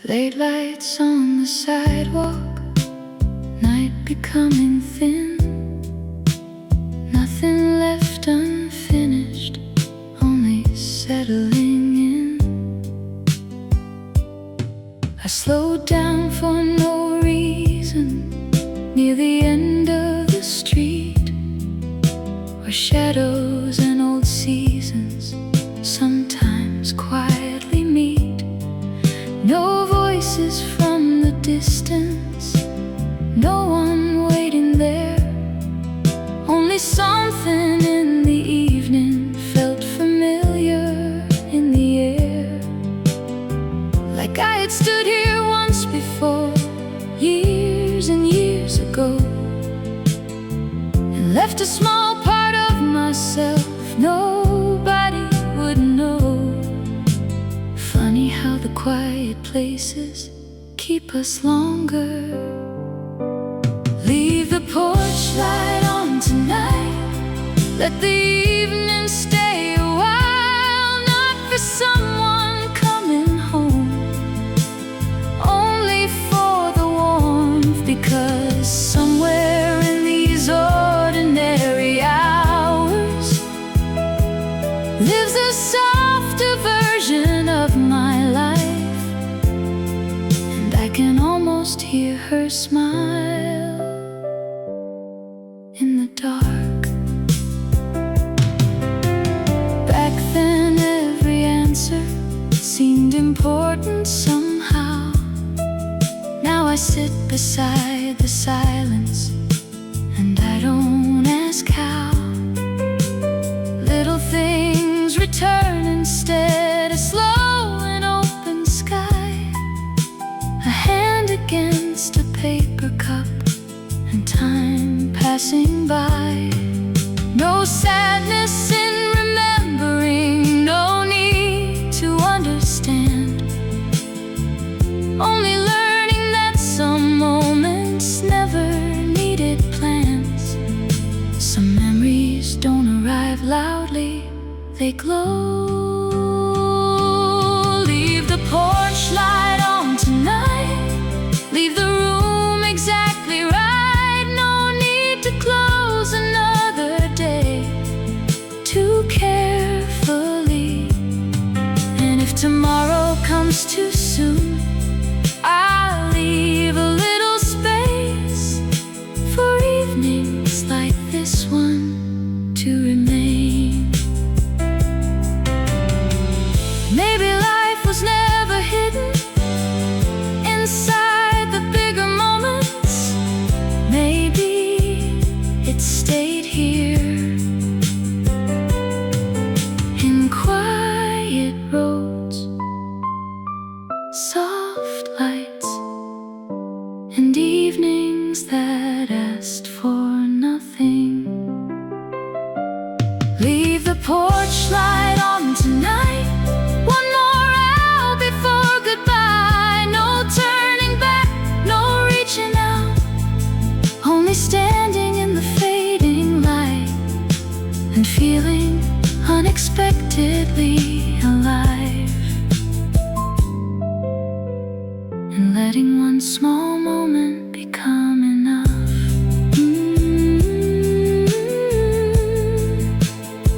Late lights on the sidewalk, night becoming thin. Nothing left unfinished, only settling in. I slowed down for no reason, near the end of the street, where shadows and old seasons sometimes quietly meet. No voices from the distance, no one waiting there. Only something in the evening felt familiar in the air. Like I had stood here once before, years and years ago, and left a small part of myself nobody would know. Funny how the quiet places keep us longer. Leave the porch light on tonight, let the evening stay a while. Not for someone coming home, only for the warmth. Because somewhere in these ordinary hours lives a softer version of my life, and I can almost hear her smile in the dark. Back then every answer seemed important somehow. Now I sit beside the silence, and I don't ask how. Little things return instead, a slow and open sky, a hand against a paper cup, and time passing by. No sadness in remembering, no need to understand, only learning that some moments never needed plans. Some memories don't arrive loudly, they glow. Leave the porch light on tonight, leave the room exactly right. No need to close another day too carefully. And if tomorrow comes too soon, I'll leave a little space for evenings like this one to remain. Maybe life was never hidden inside the bigger moments. Maybe it stayed here in quiet roads, soft lights, and evenings that asked for nothing. Leave the porch light on tonight, one more hour before goodbye. No turning back, no reaching out, only standing in the fading light and feeling unexpectedly alive, and letting one small moment become enough.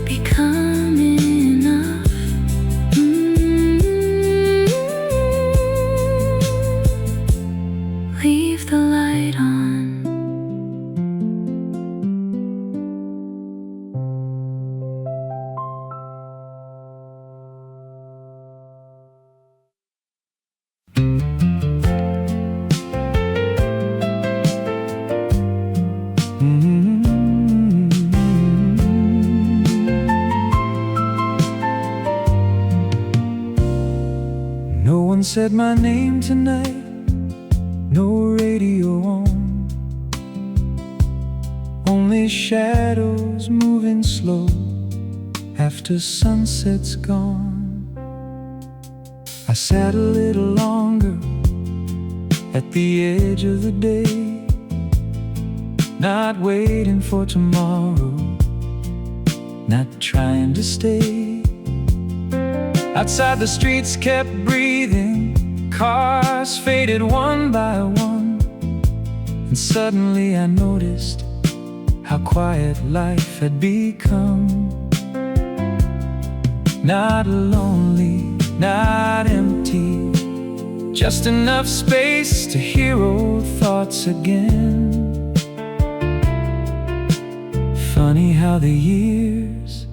Become enough. Leave the light on. No one said my name tonight, no radio on, only shadows moving slow after sunset's gone. I sat a little longer at the edge of the day, not waiting for tomorrow, not trying to stay. Outside the streets kept breathing, cars stars faded one by one, and suddenly I noticed how quiet life had become. Not lonely, not empty, just enough space to hear old thoughts again. Funny how the years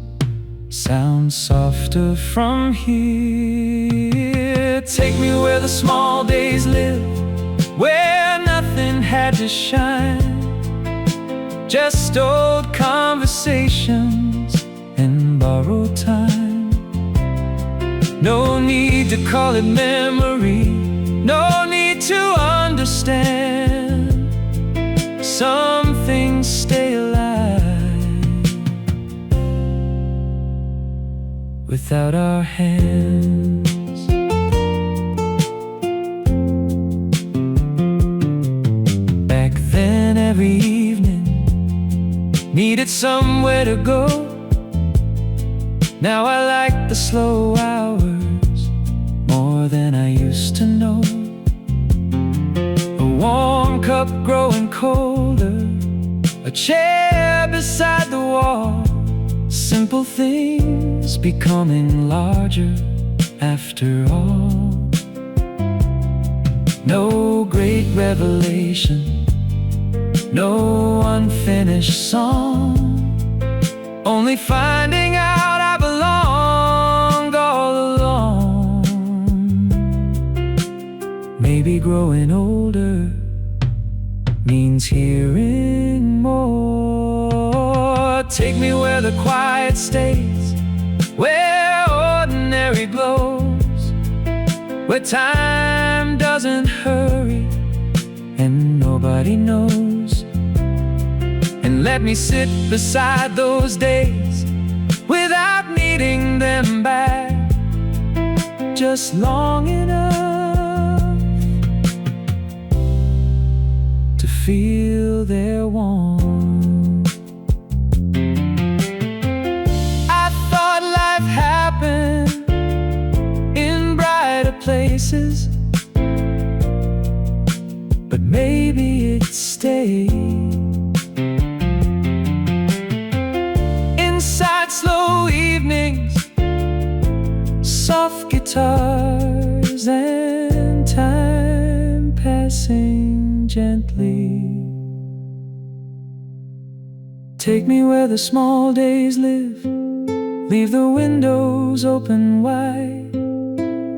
sound softer from here. Take me where the small days live, where nothing had to shine, just old conversations and borrowed time. No need to call it memory, no need to understand. Some things stay alive without our hands. Back then every evening needed somewhere to go. Now I like the slow hours more than I used to know. A warm cup growing colder, a chair beside the wall, simple things becoming larger after all. No great revelation, no unfinished song, only finding out I belonged all along. Maybe growing older means hearing more. Take me where the quiet stays, where ordinary glows, where time doesn't hurry and nobody knows. And let me sit beside those days without needing them back, just long enough to feel their warmth. I thought life happened in brighter places, but maybe it stayed inside slow evenings, soft guitars, and time passing gently. Take me where the small days live, leave the windows open wide.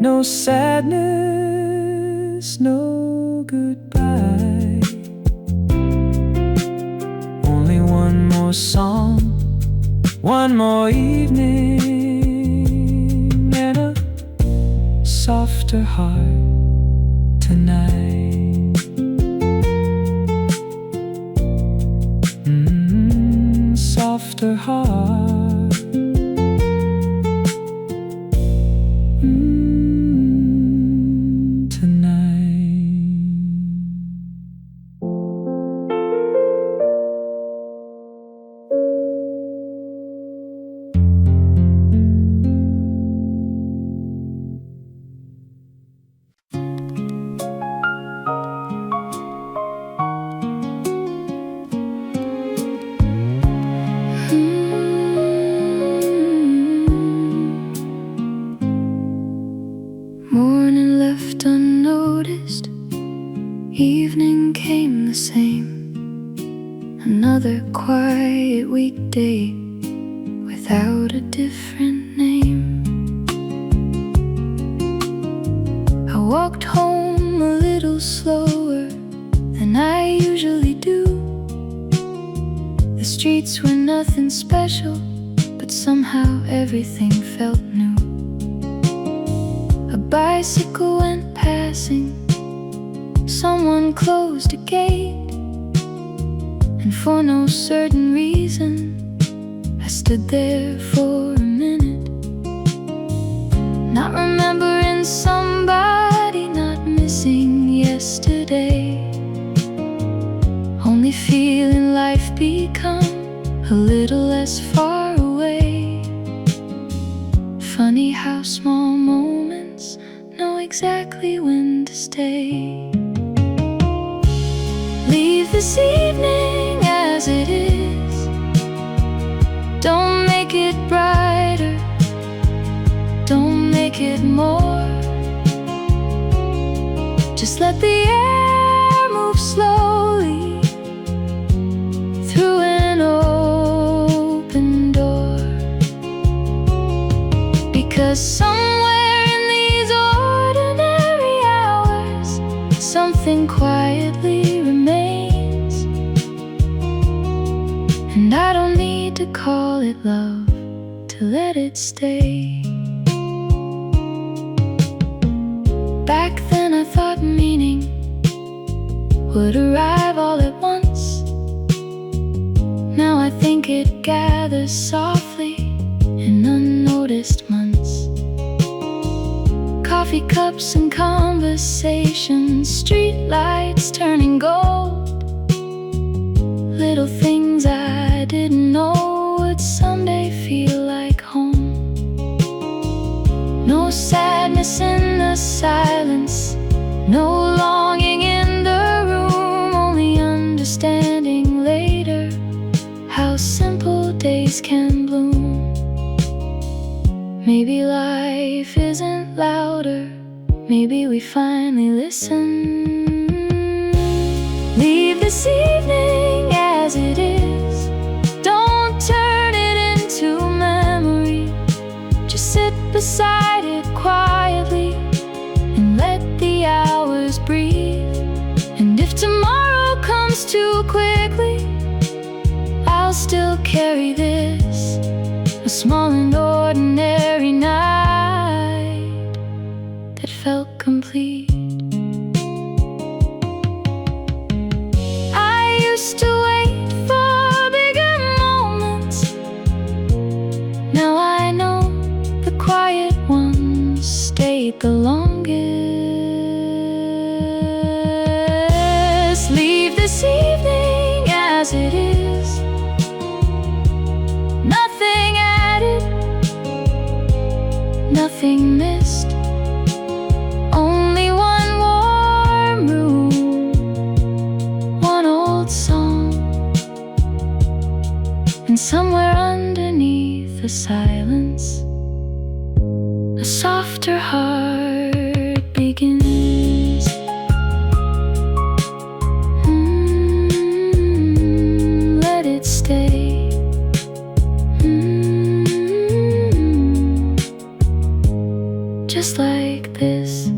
No sadness, no goodbye, only one more song, one more evening, and a softer heart tonight. Softer heart. Morning left unnoticed, evening came the same. Another quiet weekday without a different name. I walked home a little slower than I usually do. The streets were nothing special, but somehow everything felt new. A bicycle went passing, someone closed a gate, and for no certain reason I stood there for a minute, not remembering somebody, not missing yesterday, only feeling life become a little less far away. Funny how small moments know exactly exactly when to stay. Leave this evening as it is. Don't make it brighter, don't make it more. Just let the air move slowly through an open door. Because somewhere in these ordinary hours, something quietly remains. And I don't need to call it love to let it stay. Back then I thought meaning would arrive all at once. Now I think it gathers softly in unnoticed months. Coffee cups and conversations, street lights turning gold. Little things I didn't know would someday feel like home. No sadness in the silence, no longing in the room, only understanding later how simple days can bloom. Maybe life isn't louder, maybe we finally listen. Leave this evening as it is. Don't turn it into memory. Just sit beside it quietly and let the hours breathe. And if tomorrow comes too quickly, I'll still carry this, a small and ordinary night that felt complete. I used to wait for bigger moments. Now I know the quiet ones stayed the longest. Leave this evening as it is. Nothing added, nothing missed. Only one warm room, one old song, and somewhere underneath the silence, a softer heart begins. Let it stay. Just like this.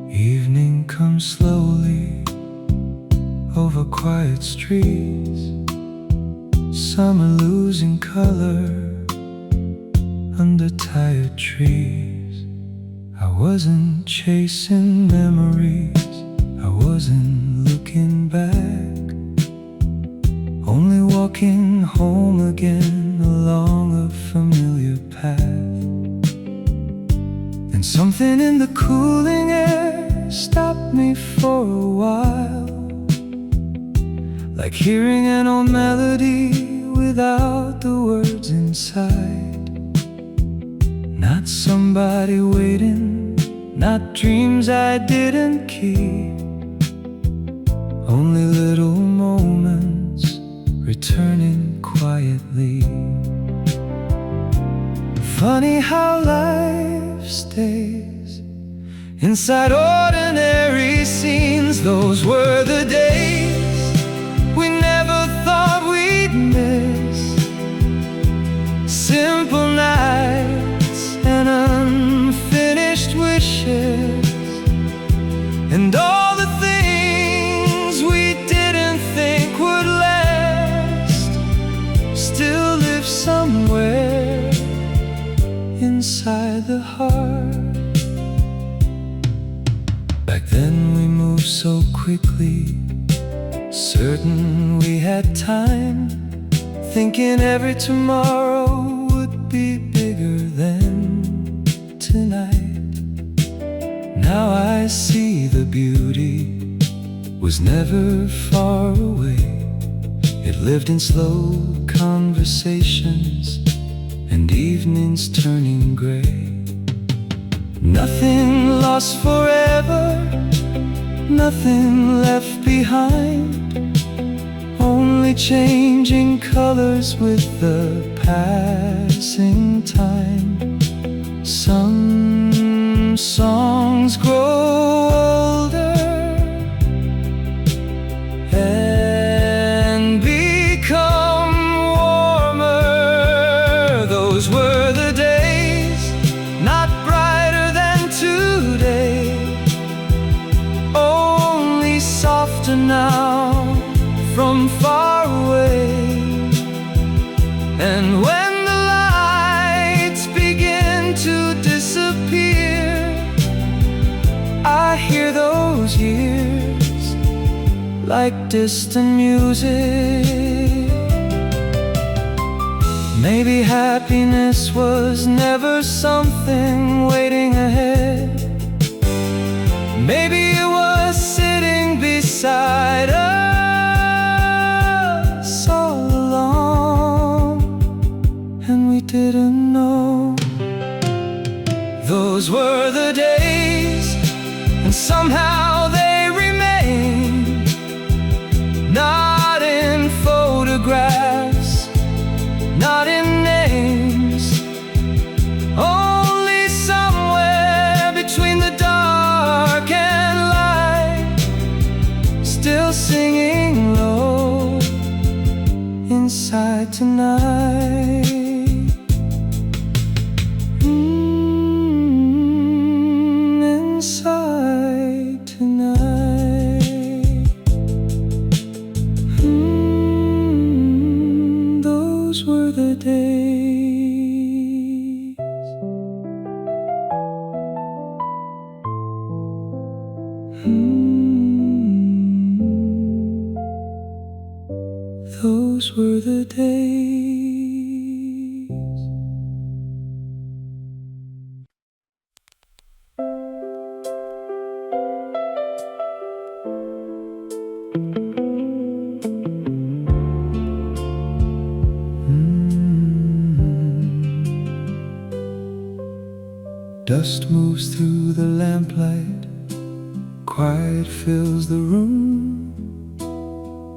Evening comes slowly over quiet streets. Summer losing color under tired trees. I wasn't chasing memories, I wasn't looking back, only walking home again along a familiar path. And something in the cooling air stopped me for a while, like hearing an old melody without the words inside. Not somebody waiting, not dreams I didn't keep, only little moments returning quietly. Funny how life stays inside ordinary scenes. Those were the days we never thought we'd miss. Simple nights and unfinished wishes, and all the things we didn't think would last still live somewhere inside the heart. Back then we moved so quickly, certain we had time, thinking every tomorrow would be bigger than tonight. Now I see the beauty was never far away. It lived in slow conversations and evenings turning gray. Nothing lost forever, nothing left behind, only changing colors with the passing time. Some songs grow older and become warmer. Those were the days, not brighter than today, only softer now from far away. And when the lights begin to disappear, I hear those years like distant music. Maybe happiness was never something waiting ahead. Maybe it was sitting beside us all along, and we didn't know. Those were the days, and somehow they remain, not in photographs, not in names, only somewhere between the dark and light, still singing low inside tonight. Inside tonight. Those were the days. Those were the days. Dust moves through the lamplight, quiet fills the room.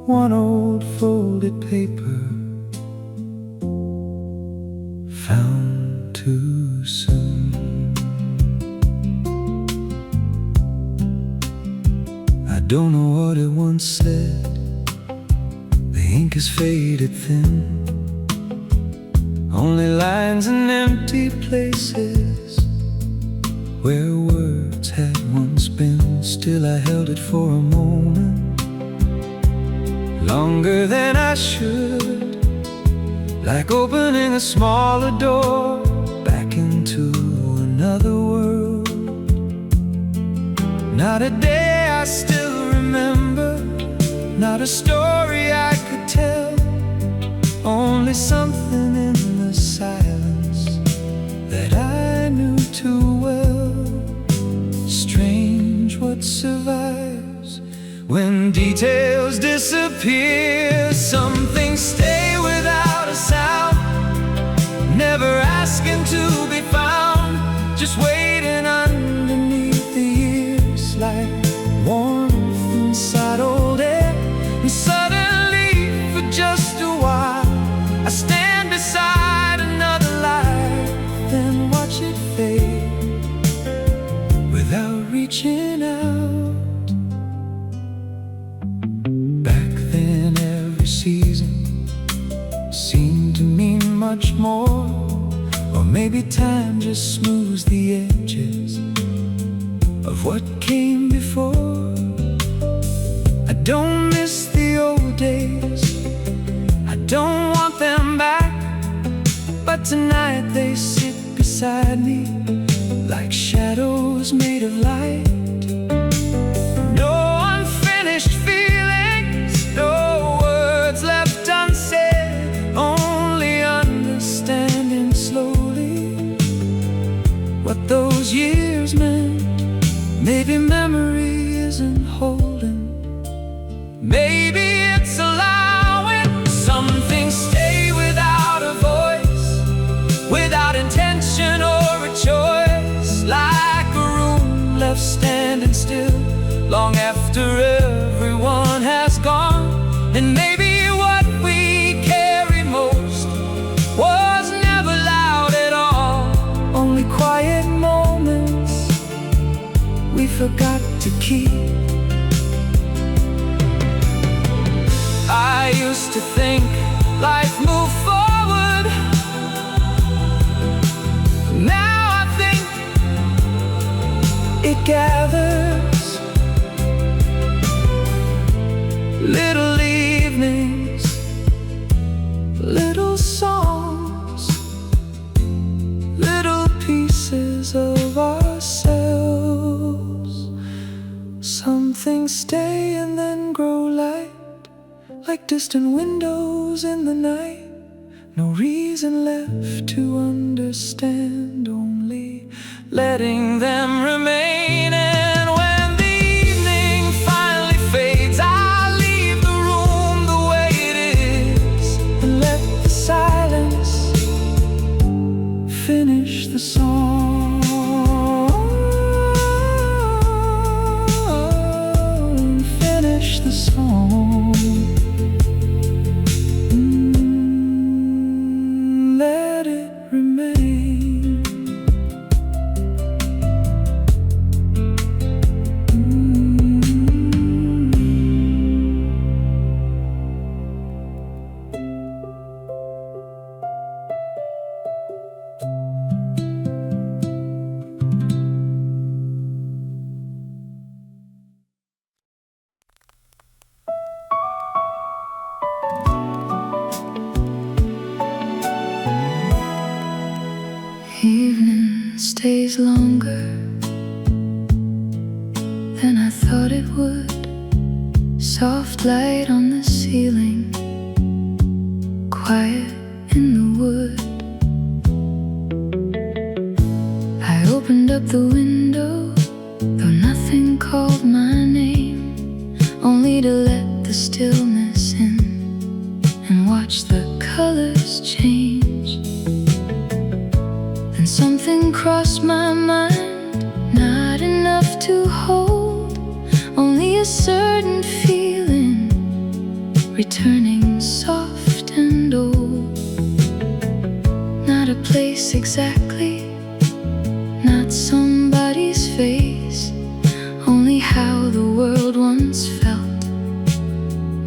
One old folded paper, found too soon. I don't know what it once said, the ink is faded thin, only lines and empty places where words had once been. Still I held it for a moment, longer than I should, like opening a smaller door back into another world. Not a day I still remember, not a story I could tell, only something in the silence that I knew too well. Strange what survives when details disappear. Some things stay without a sound, never asking to be found, just waiting underneath the years, like warmth inside old air. And suddenly, for just a while, I stand beside another life, then watch it fade without reaching out. Back then every season seemed to mean much more, or maybe time just smooths the edges of what came before. I don't miss the old days, I don't want them back, but tonight they sit beside me like shadows made of light. No unfinished feelings, no words left unsaid, only after everyone has gone. And maybe what we carry most was never loud at all, only quiet moments we forgot to keep. I used to think life moved forward. Now I think it gathers. Little evenings, little songs, little pieces of ourselves. Some things stay and then grow light, like distant windows in the night. No reason left to understand, only letting them remain. And when the evening finally fades, I leave the room the way it is and let the silence finish the song. Finish the song. Let it remain. Evening stays longer than I thought it would. Soft light on the ceiling, quiet in the wood. I opened up the window, though nothing called my name, only to let the stillness in and watch the colors change. Then something crossed my mind, not enough to hold, only a certain feeling returning soft and old. Not a place exactly, not somebody's face, only how the world once felt,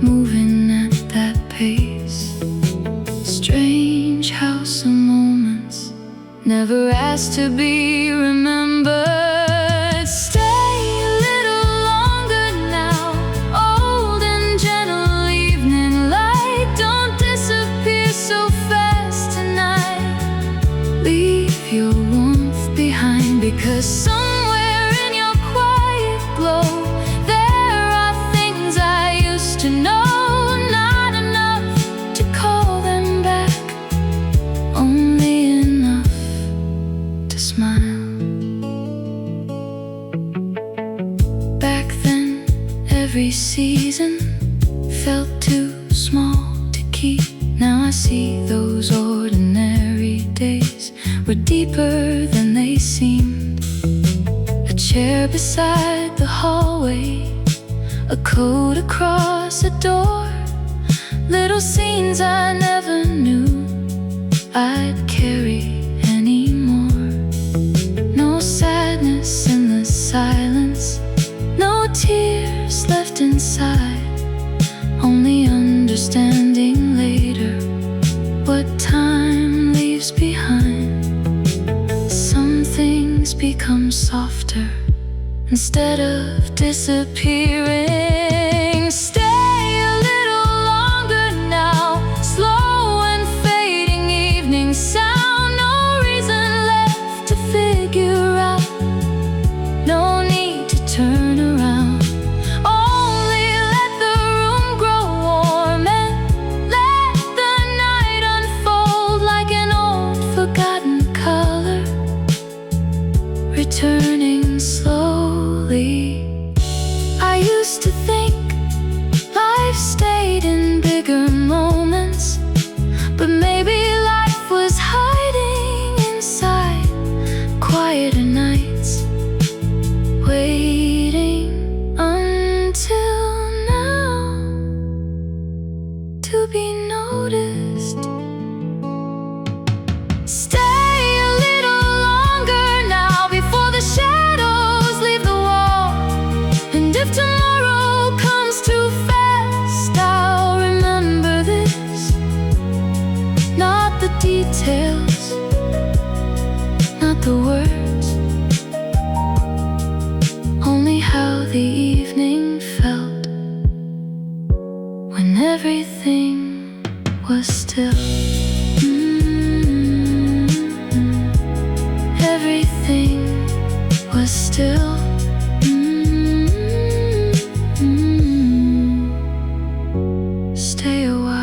moving at that pace. Strange how some moments never asked to be remembered. Stay a little longer now, old and gentle evening light. Don't disappear so fast tonight. Leave your warmth behind, because somewhere in your quiet glow there are things I used to know, not enough to call them back, only enough to smile. Back then, every season felt too small to keep. Now I see those ordinary days were deeper than they seemed. A chair beside the hallway, a coat across a door, little scenes I never knew I'd carry anymore. No sadness in the silence, no tears left inside, only understanding later what time leaves behind. Some things become softer instead of disappearing. Stay a little longer now, slow and fading evening sound. No reason left to figure out, no need to turn around. Only let the room grow warm and let the night unfold like an old forgotten color, returning slowly. I used to think details, not the words, only how the evening felt when everything was still. Everything was still. Stay a while.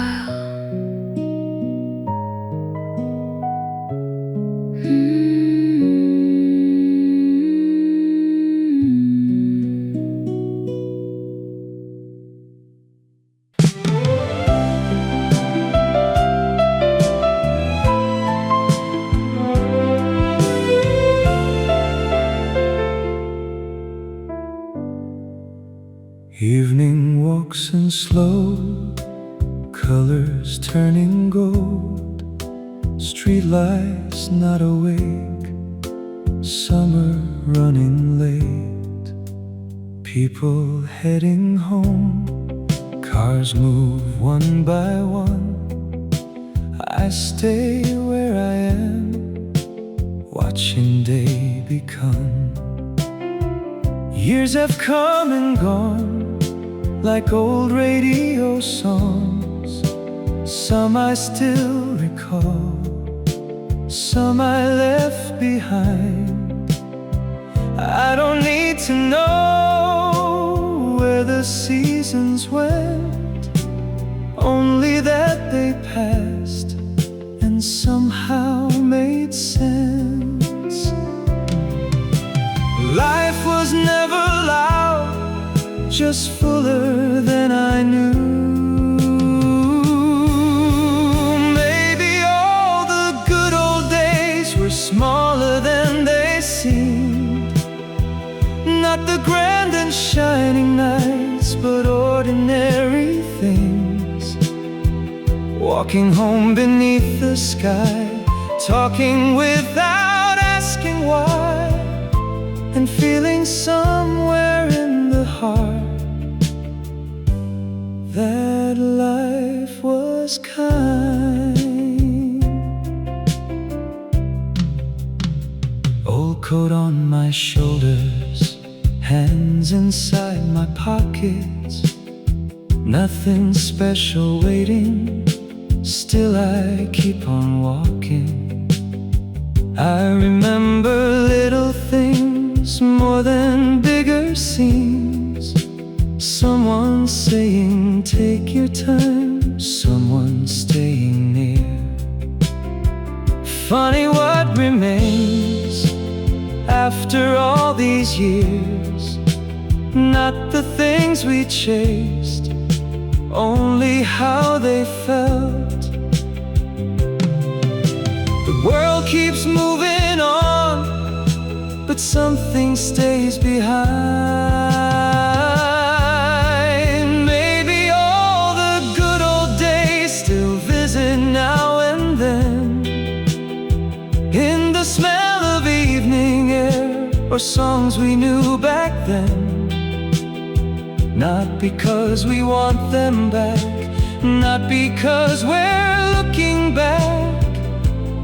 Evening walks in slow, colors turning gold, streetlights not awake, summer running late, people heading home, cars move one by one. I stay where I am, watching day become. Years have come and gone like old radio songs. Some I still recall, some I left behind. I don't need to know where the seasons went, only that they passed and somehow made sense. Life was never loud, just fuller than I knew. Maybe all the good old days were smaller than they seemed. Not the grand and shining nights, but ordinary things. Walking home beneath the sky, talking without asking why, and feeling somewhere in the heart that life was kind. Old coat on my shoulders, hands inside my pockets, nothing special waiting, still I keep on walking. I remember little things more than bigger scenes. Someone saying take your time, someone staying near. Funny what remains after all these years. Not the things we chased, only how they felt. The world keeps moving on, but something stays behind. Maybe all the good old days still visit now and then, in the smell of evening air or songs we knew back then. Not because we want them back, not because we're looking back,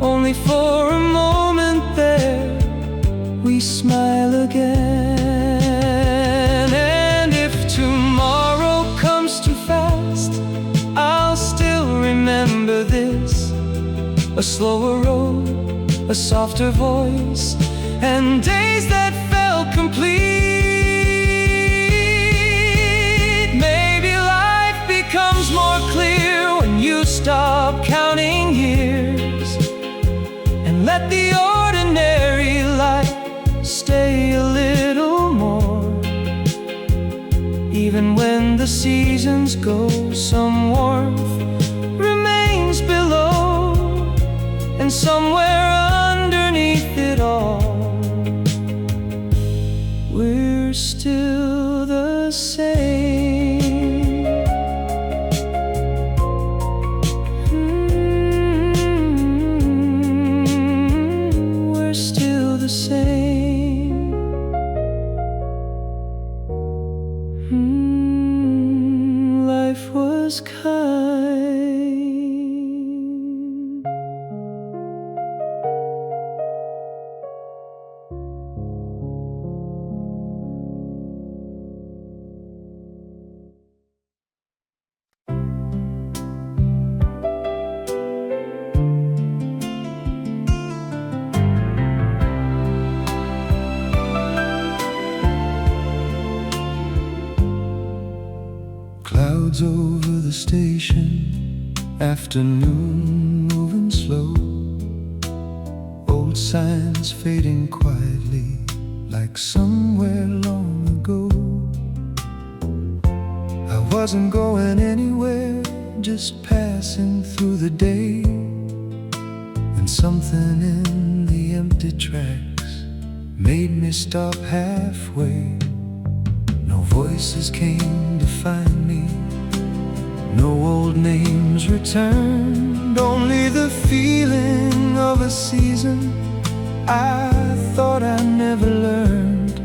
only for a moment there we smile again. And if tomorrow comes too fast, I'll still remember this: a slower road, a softer voice, and days that felt complete. Maybe life becomes more clear when you stop counting years and let the ordinary life stay a little more. Even when the seasons go, some warmth remains below, and somewhere underneath it all, we're still the same. We're still the same. Life was kind. clouds over the station, afternoon moving slow, old signs fading quietly like somewhere long ago. I wasn't going anywhere, just passing through the day, and something in the empty tracks made me stop halfway. No voices came to find me, no old names returned, only the feeling of a season I thought I never learned.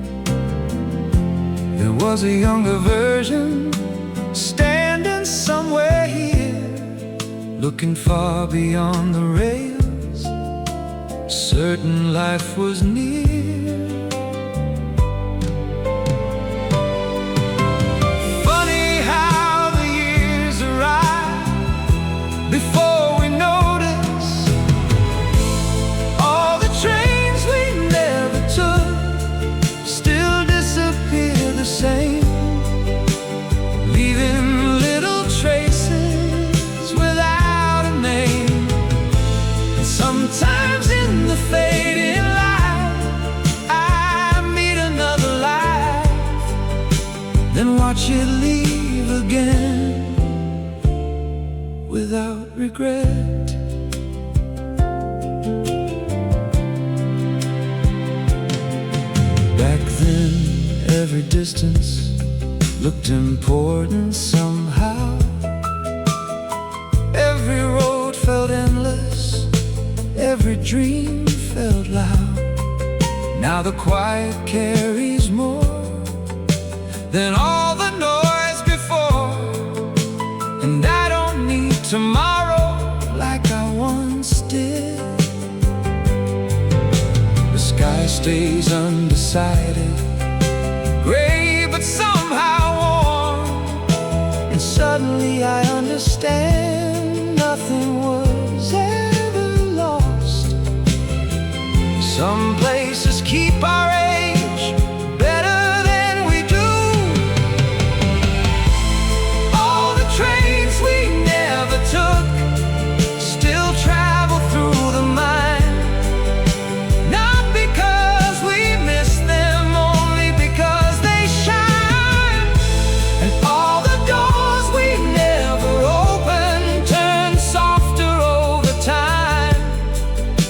There was a younger version standing somewhere here, looking far beyond the rails, certain life was near. Before we notice, all the trains we never took still disappear the same, leaving little traces without a name. And sometimes in the fading light, I meet another life, then watch it leave again without regret. Back then, every distance looked important somehow. Every road felt endless, every dream felt loud. Now the quiet carries more than all the noise before, and I don't need tomorrow like I once did. The sky stays undecided, gray but somehow warm, and suddenly I understand nothing was ever lost. Some places keep our age better than we do. All the trains we never took still travel through the mind, not because we miss them, only because they shine. And all the doors we never opened turn softer over time,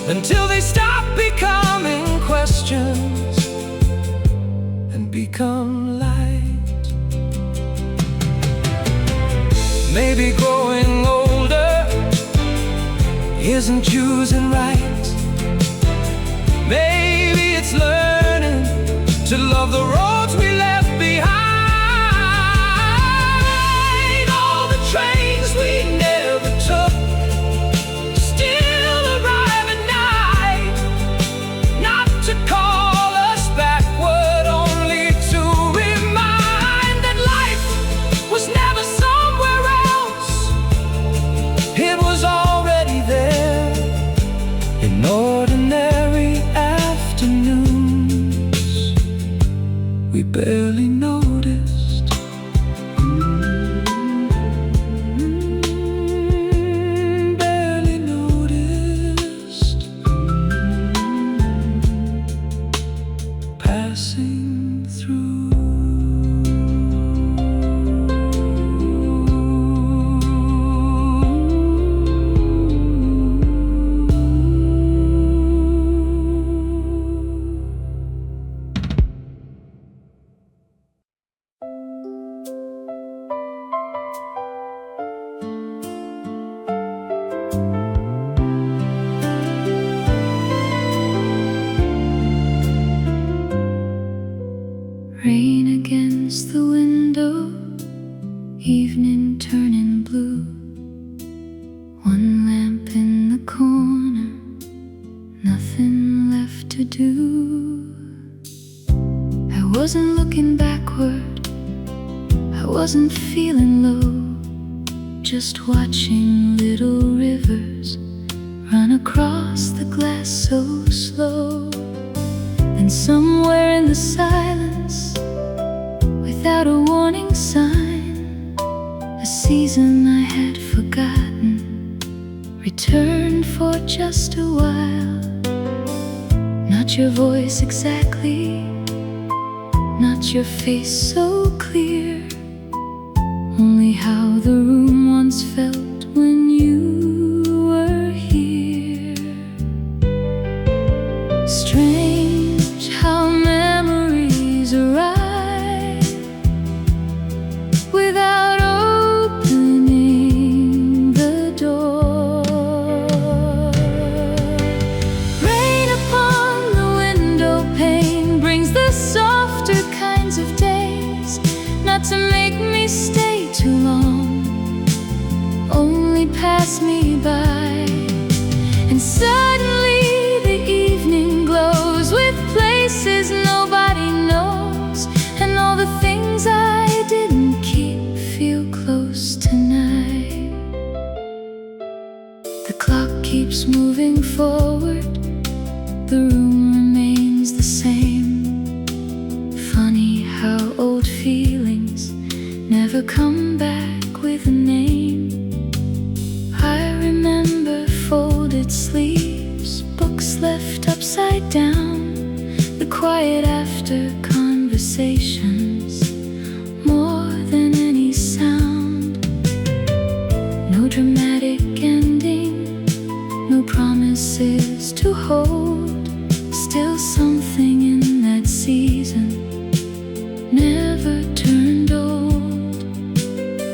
until they stop becoming questions and become light. Maybe growing older isn't choosing right. Maybe it's learning to love the roads we left behind. All the trains we never took still arrive at night, not to call us backward, only to remind that life was never somewhere else. It was already there in ordinary afternoons we barely noticed. Barely noticed. Passing through. Rain against the window, evening turning blue. One lamp in the corner, nothing left to do. I wasn't looking backward, I wasn't feeling low, just watching little rivers run across the glass so slow. Then somewhere in the silence, without a warning sign, a Return for just a while. Not your voice exactly, not your face so clear, only how the room once felt when you were here. Strange how memories arrive without opening the door. Rain upon the window pane brings the softer kinds of days, not to make me stay too long, only pass me by. And suddenly the evening glows with places nobody knows, and all the things I didn't keep feel close tonight. The clock keeps moving forward, the room remains the same. Funny how old feelings never come back with a name. I remember folded sleeves, books left upside down, the quiet after conversations, more than any sound. No dramatic ending, no promises to hold, still something in that season never turned old.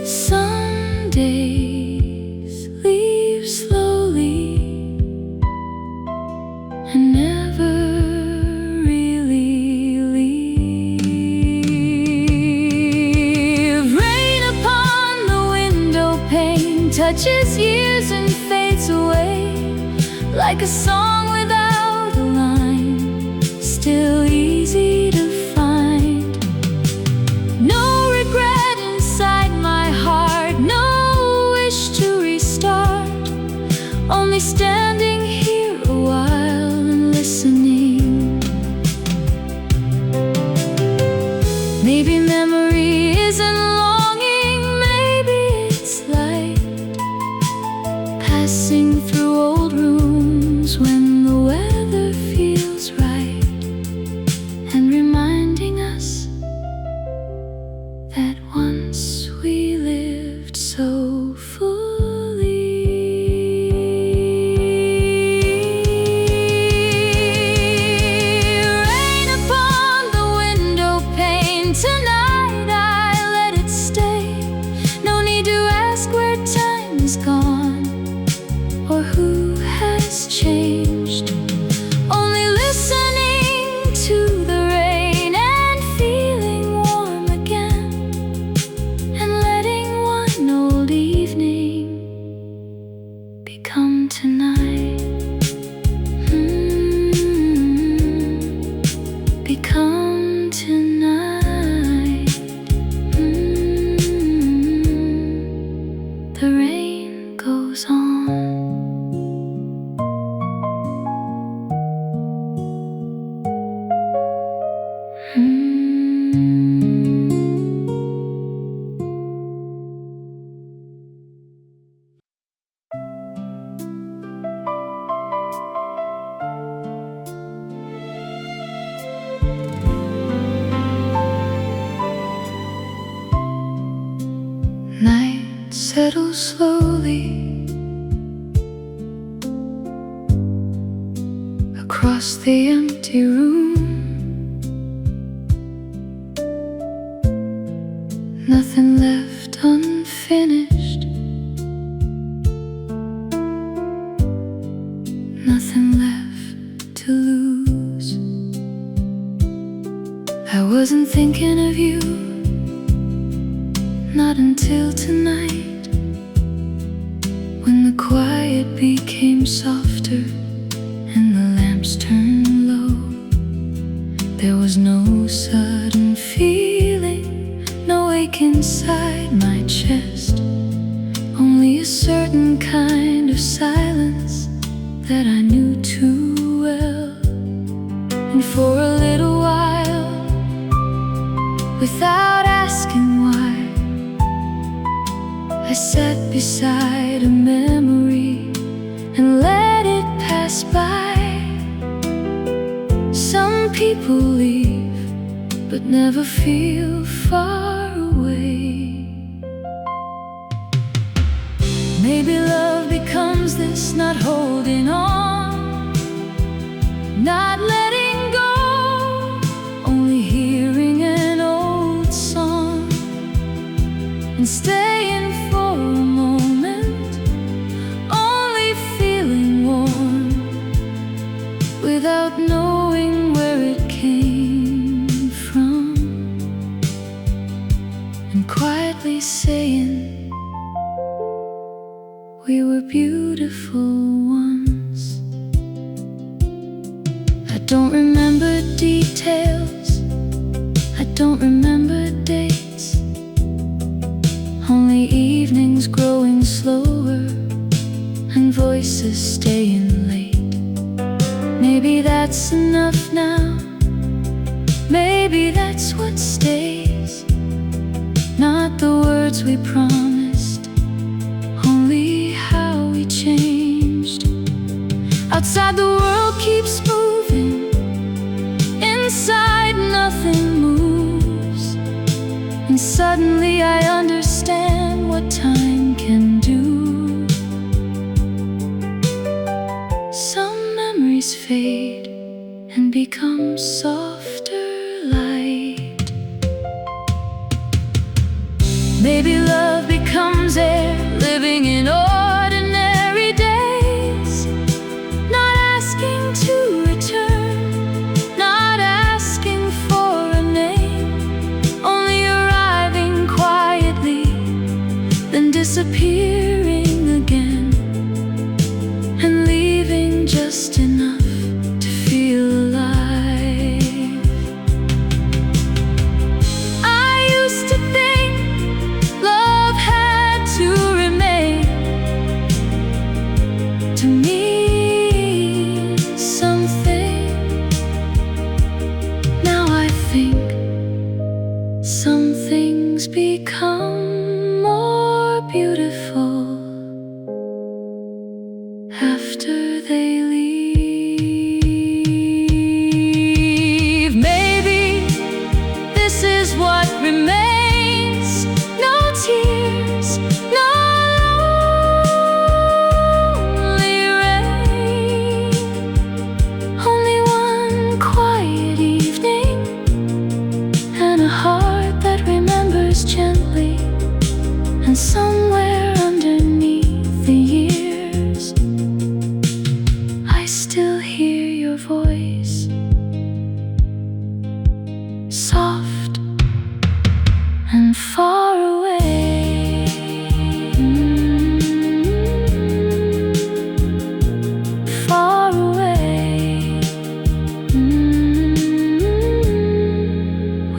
Some days leave slowly and never really leave. Rain upon the window pane touches years and fades away, like a song without a line, still easy to find. No regret inside my heart, no wish to restart, only standing here a while and listening. Maybe memory isn't longing, maybe it's light, passing through old rooms when the weather feels right, and reminding us that once we lived so fully. Rain upon the window pane tonight, I let it stay. No need to ask where time is gone or who has changed, only listening to the rain and feeling warm again, and letting one old evening become tonight. Become tonight. The rain goes on. Night settles slowly across the empty room. Nothing left unfinished, nothing left to lose. I wasn't thinking of you, not until tonight, when the quiet became softer and the lamps turned low. There was no sudden feeling, no ache inside my chest, only a certain kind of silence that I knew too well. And for a little while, without asking why, I sat beside a memory pass by. Some people leave, but never feel far away. Maybe love becomes this, not holding on, not letting go, only hearing an old song and staying for a moment, only feeling warm without knowing where it came from, and quietly saying we were beautiful once. I don't remember details, I don't remember dates, only evenings growing slower and voices staying late. Maybe that's enough now, maybe that's what stays, not the words we promised, only how we changed. Outside the world keeps moving, inside nothing moves, and suddenly I understand what time can do. Some memories fade and become softer light. Maybe love becomes air, living in ordinary days, not asking to return, not asking for a name, only arriving quietly, then disappearing again, and leaving just enough to feel alive. I used to think love had to remain, to mean something. Now I think some things become more beautiful after they leave. Maybe this is what remains. No tears, no lonely rain, only one quiet evening and a heart that remembers gently. And somewhere underneath the years, I still hear your voice, soft and far away. Far away.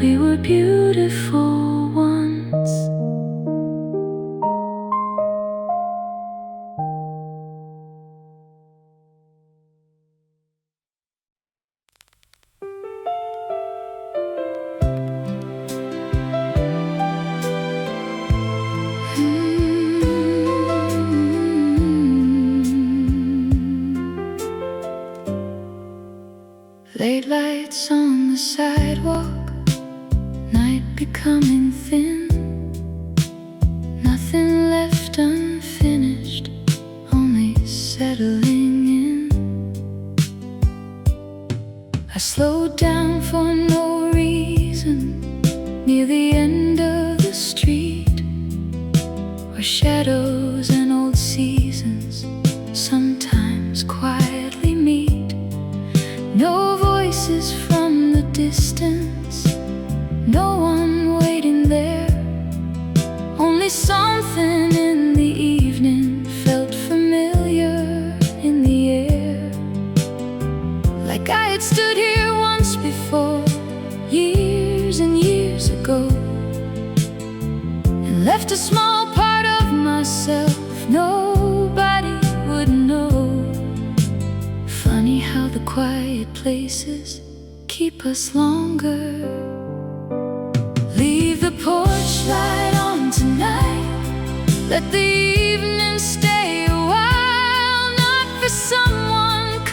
We were beautiful once. Late lights on the sidewalk, night becoming thin, nothing left unfinished, only settling in. I slowed down for no reason, near the end of the street, where shadows and old seasons sometimes quietly meet. No voices from the distance, no one waiting there, only something in the evening felt familiar in the air, like I had stood here once before, years and years ago, and left a small part of myself nobody would know. Funny how the quiet places keep us longer. Leave the porch light on tonight, let the evening stay a while, not for someone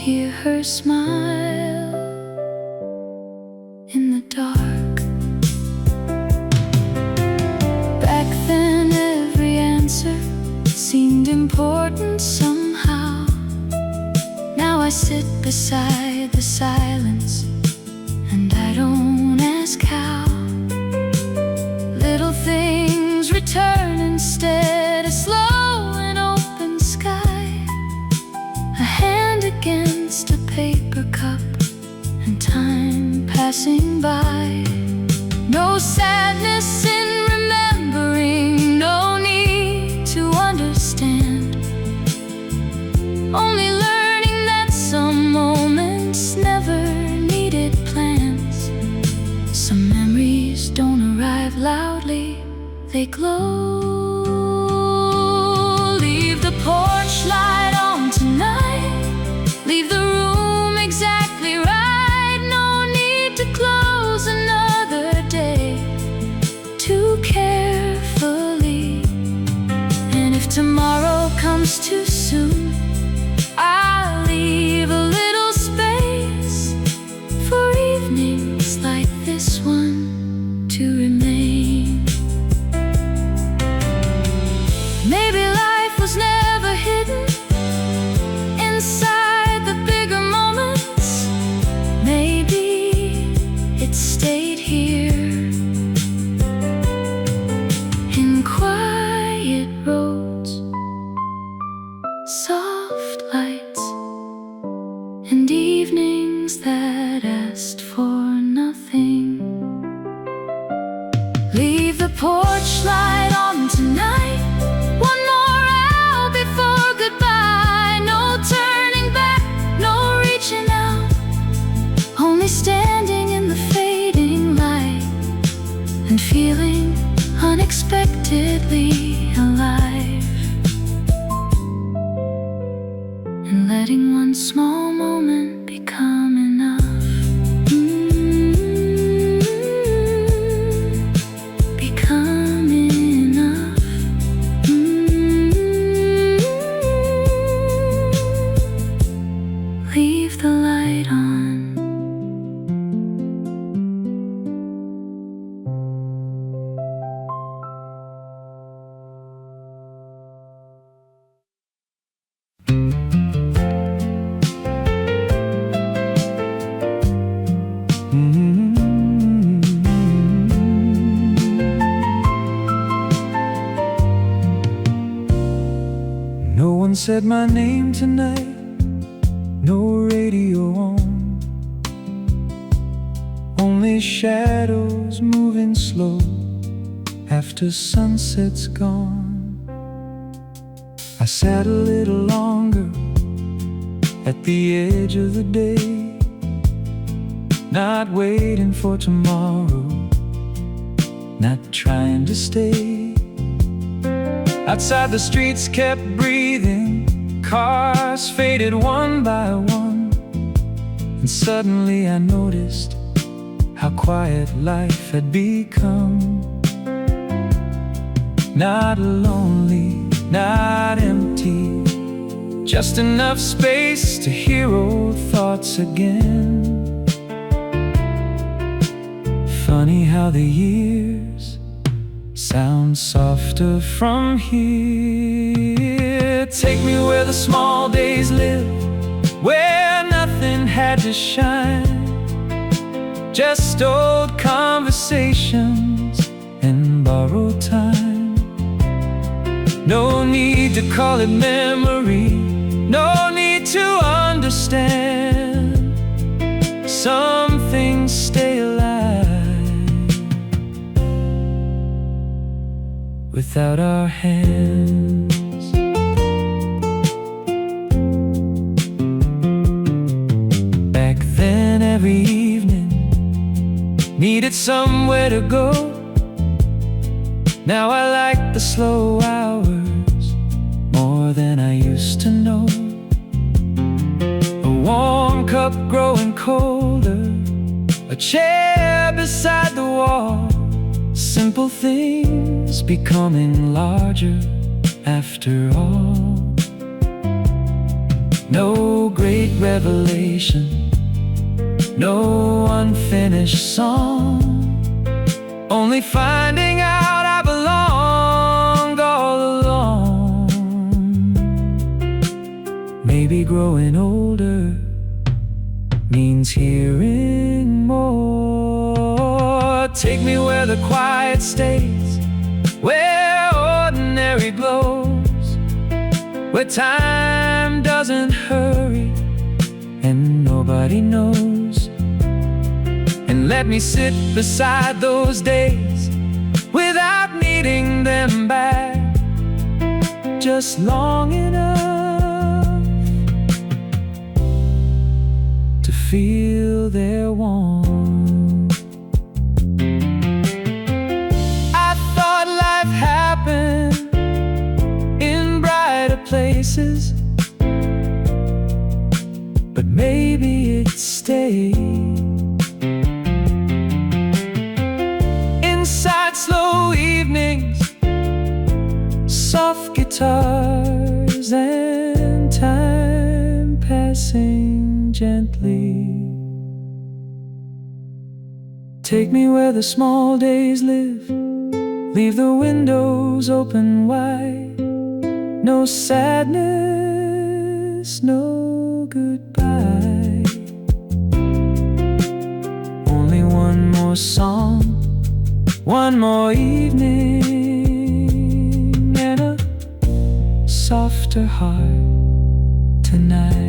hear her smile in the dark. Back then every answer seemed important somehow. Now I sit beside the silence and I don't ask how. Little things return instead, a slow and open sky, a hand against a paper cup, and time passing by. No sadness in remembering, no need to understand, only learning that some moments never needed plans. Some memories don't arrive loudly, they glow. Leave the porch light on tonight, leave the room exactly right. No need to close another day too carefully. And if tomorrow comes too soon, I'll leave a little space for evenings like this one to remain. Maybe life was never hidden inside the bigger moments. Maybe it stayed here in quiet roads, soft lights, and evenings that asked for nothing. Leave the porch light on tonight, one more hour before goodbye. No turning back, no reaching out, only standing in the fading light and feeling unexpectedly alive, and letting one small moment become enough. Become enough. Leave the light on. No one said my name tonight, no radio on, only shadows moving slow after sunset's gone. I sat a little longer at the edge of the day, not waiting for tomorrow, not trying to stay. Outside the streets kept breathing, cars faded one by one, and suddenly I noticed how quiet life had become. Not lonely, not empty, just enough space to hear old thoughts again. Funny how the years sound softer from here. Take me where the small days live, where nothing had to shine, just old conversations and borrowed time. No need to call it memory, no need to understand. Some things stay alive without our hands. Back then every evening needed somewhere to go. Now I like the slow hours more than I used to know. A warm cup growing colder, a chair beside the wall, simple things becoming larger after all. No great revelation, no unfinished song, only finding out I belonged all along. Maybe growing older means hearing more. Take me where the quiet stays, where ordinary glows, where time doesn't hurry and nobody knows. And let me sit beside those days without needing them back, just long enough to feel their warmth. I thought life happened in brighter places, but maybe it stayed inside slow evenings, soft guitars, and time passing gently. Take me where the small days live, leave the windows open wide. No sadness, no goodbye. Only one more song, one more evening, and a softer heart tonight.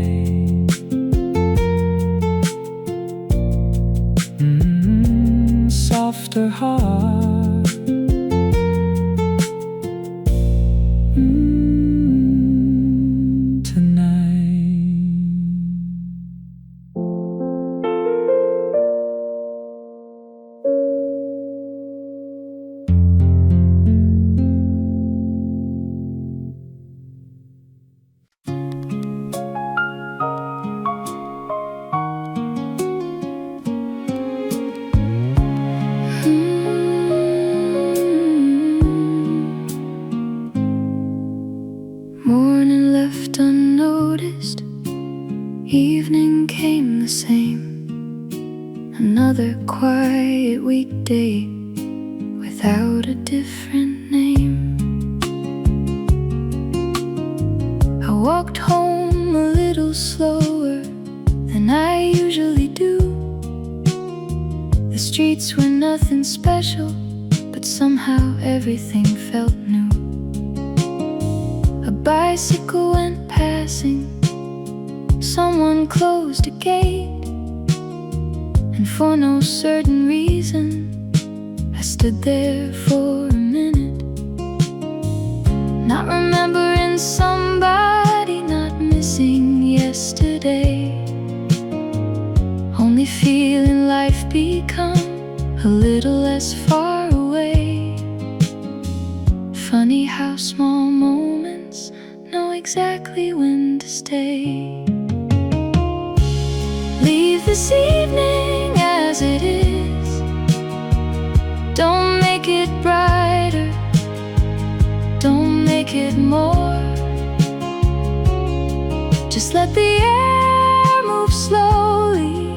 Softer heart. Morning left unnoticed, evening came the same. Another quiet weekday without a different name. I walked home a little slower than I usually do. The streets were nothing special, but somehow everything felt new. A bicycle went passing, someone closed a gate, and for no certain reason I stood there for a minute, not remembering somebody, not missing yesterday, only feeling life become a little less far away. Funny how small moments know exactly when to stay. Leave this evening as it is, don't make it brighter, don't make it more. Just let the air move slowly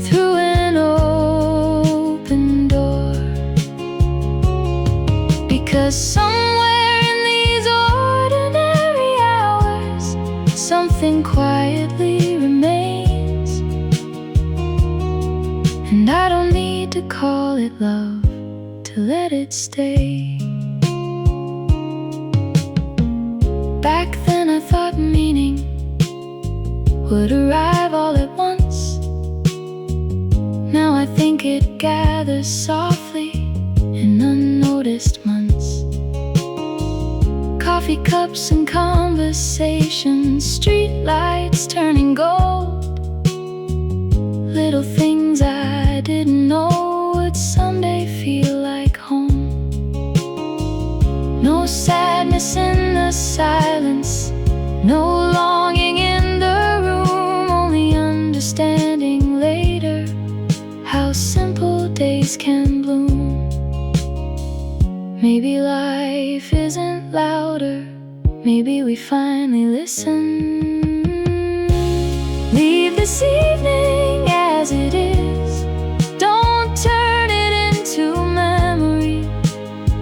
through an open door, because somewhere in these ordinary hours something quietly remains, and I don't need to call it love to let it stay. Back then I thought meaning would arrive all at once. Now I think it gathers softly in unnoticed months. Coffee cups and conversations, street lights turning gold, little things I didn't know would someday feel like home. No sadness in the silence, no longing in the room, only understanding later how simple days can bloom. Maybe life isn't louder, maybe we finally listen. Leave this evening as it is. Don't turn it into memory.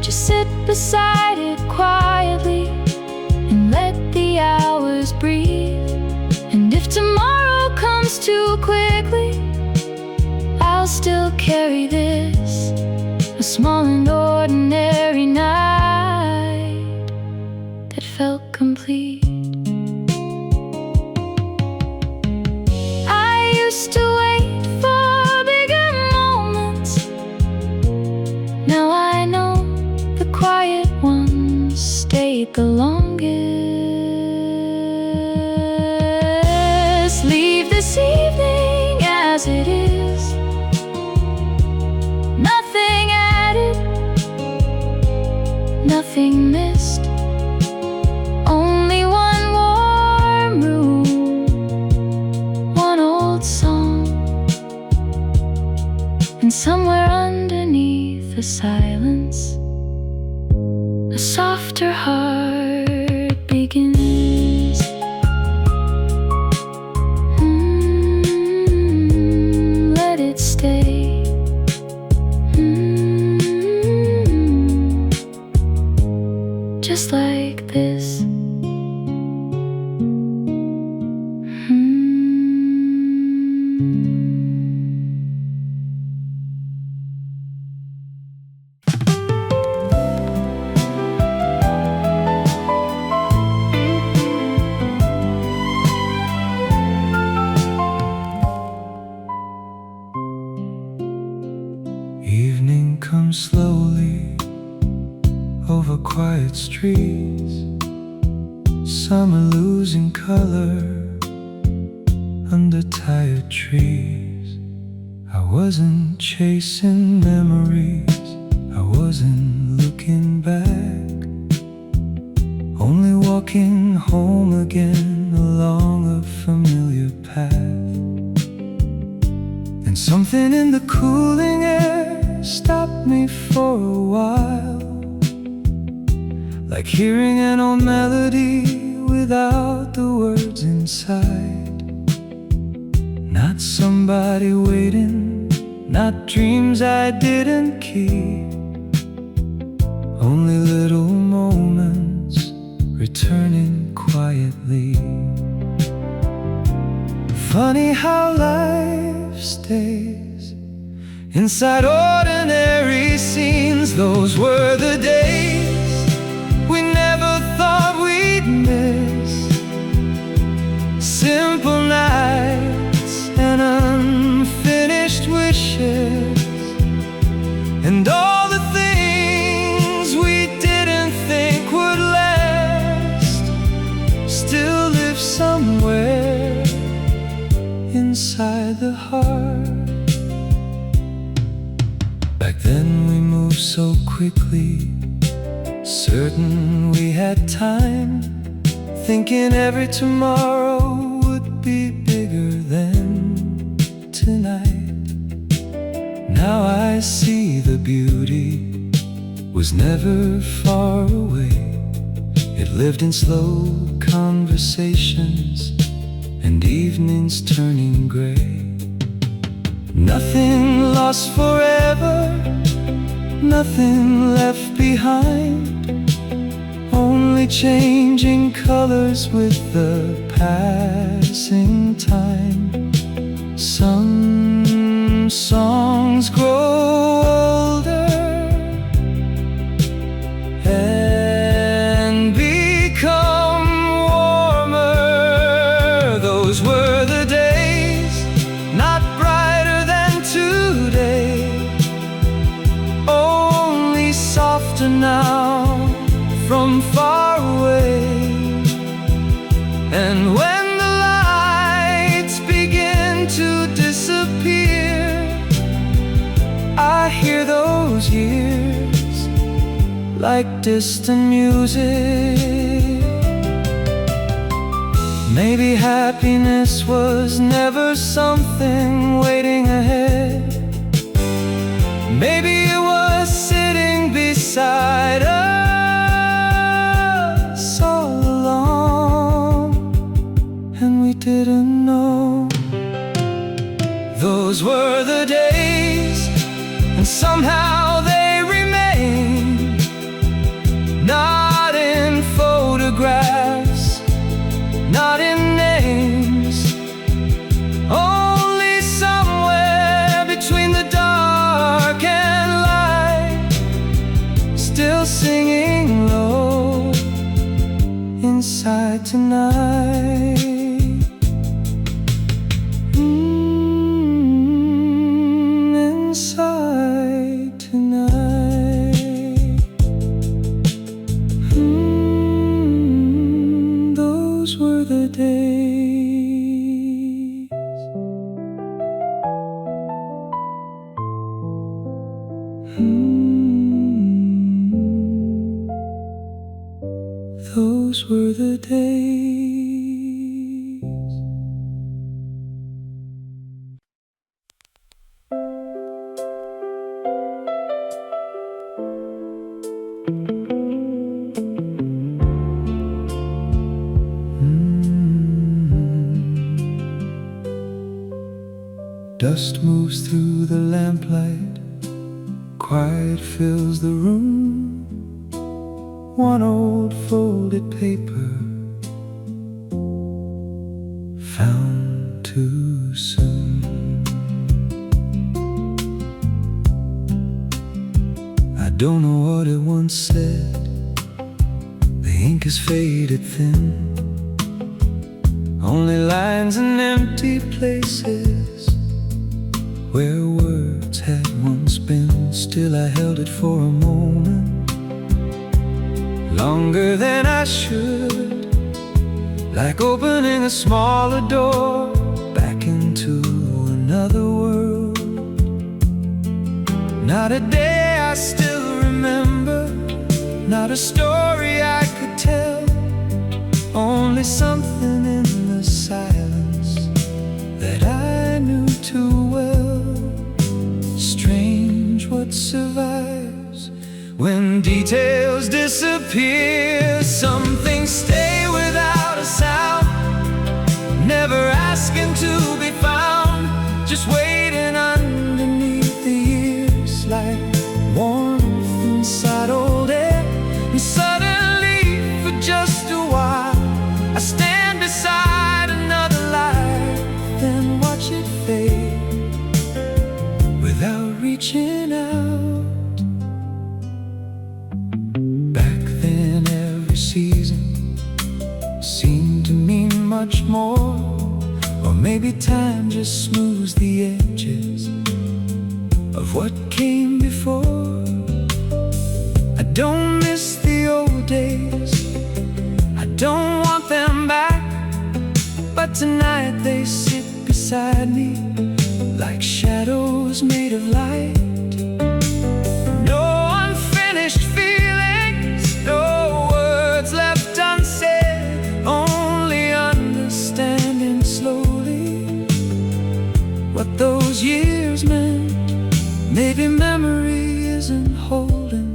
Just sit beside it quietly and let the hours breathe. And if tomorrow comes too quickly, I'll still carry this, a small and ordinary night that felt complete. I used to wait for bigger moments. Now I know the quiet ones stayed the longest. Leave this evening as it is. Nothing added, nothing missed. Only one warm room, one old song, and somewhere underneath the silence, a softer heart begins. Let it stay. Just like this. Evening comes slowly over quiet streets. Summer losing color under tired trees. I wasn't chasing memories, I wasn't looking back, only walking home again along a familiar path. And something in the cooling air stopped me for a while, like hearing an old melody without the words inside. Not somebody waiting, not dreams I didn't keep, only little moments returning quietly. Funny how life stays inside ordinary scenes. Those were the days we never thought we'd miss. Simple nights and unfinished wishes, and all the things we didn't think would last still live somewhere inside the heart. Back then we moved so quickly, certain we had time, thinking every tomorrow would be bigger than tonight. Now I see the beauty was never far away. It lived in slow conversations and evenings turning gray. Nothing lost forever, nothing left behind, only changing colors with the passing time. Some songs grow older and become warmer. Those were the days, not brighter than today, only softer now from far away. And when the lights begin to disappear, I hear those years like distant music. Maybe happiness was never something waiting ahead. Maybe it was sitting beside us all inside tonight. Inside tonight. Those were the days. Those were the days. Dust moves through the lamplight, quiet fills the room. One old folded paper found too soon. I don't know what it once said. The ink is faded thin. Only lines and empty places where words had once been. Still I held it for a moment, longer than I should, like opening a smaller door back into another world. Not a day I still remember, not a story I could tell, only something in the silence that I knew too well. Strange what survives when details disappear. Some things stay without a sound, never asking to be found, just waiting underneath the years, like warmth inside old air. And suddenly, for just a while, I stand beside another life, then watch it fade without reaching out. Back then every season seemed to mean much more, or maybe time just smooths the edges of what came before. I don't miss the old days, I don't want them back, but tonight they sit beside me like shadows made of light. No unfinished feelings, no words left unsaid, only understanding slowly what those years meant. Maybe memory isn't holding,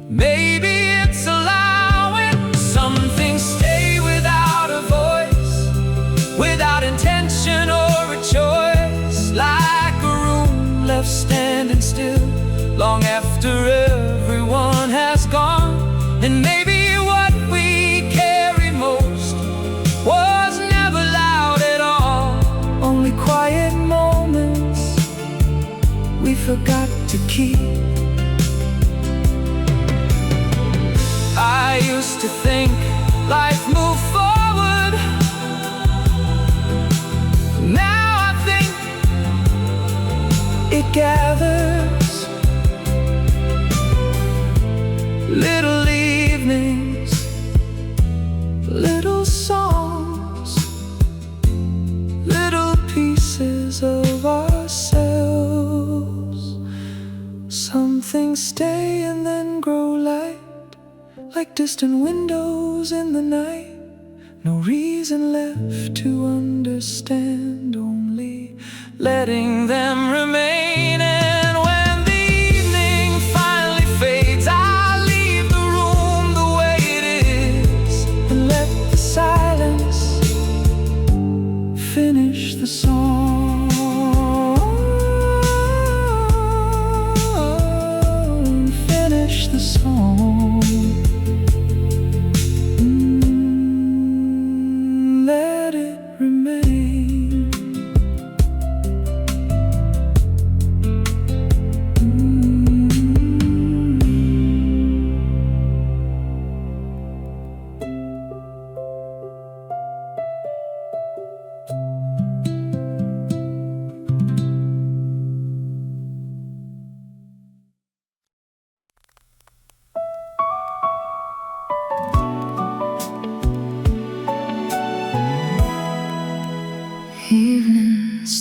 maybe it's allowing. Some things stay without a voice, without intention or a choice, like a room left standing still long after everyone has gone. And maybe what we carry most was never loud at all, only quiet moments we forgot to keep. I used to think life moved forward, now I think it gathers. Little evenings, little songs, little pieces of ourselves. Some things stay and then grow light, like distant windows in the night. No reason left to understand, only letting them remain. And when the evening finally fades, I leave the room the way it is, and let the silence finish the song. Finish the song. Let it remain.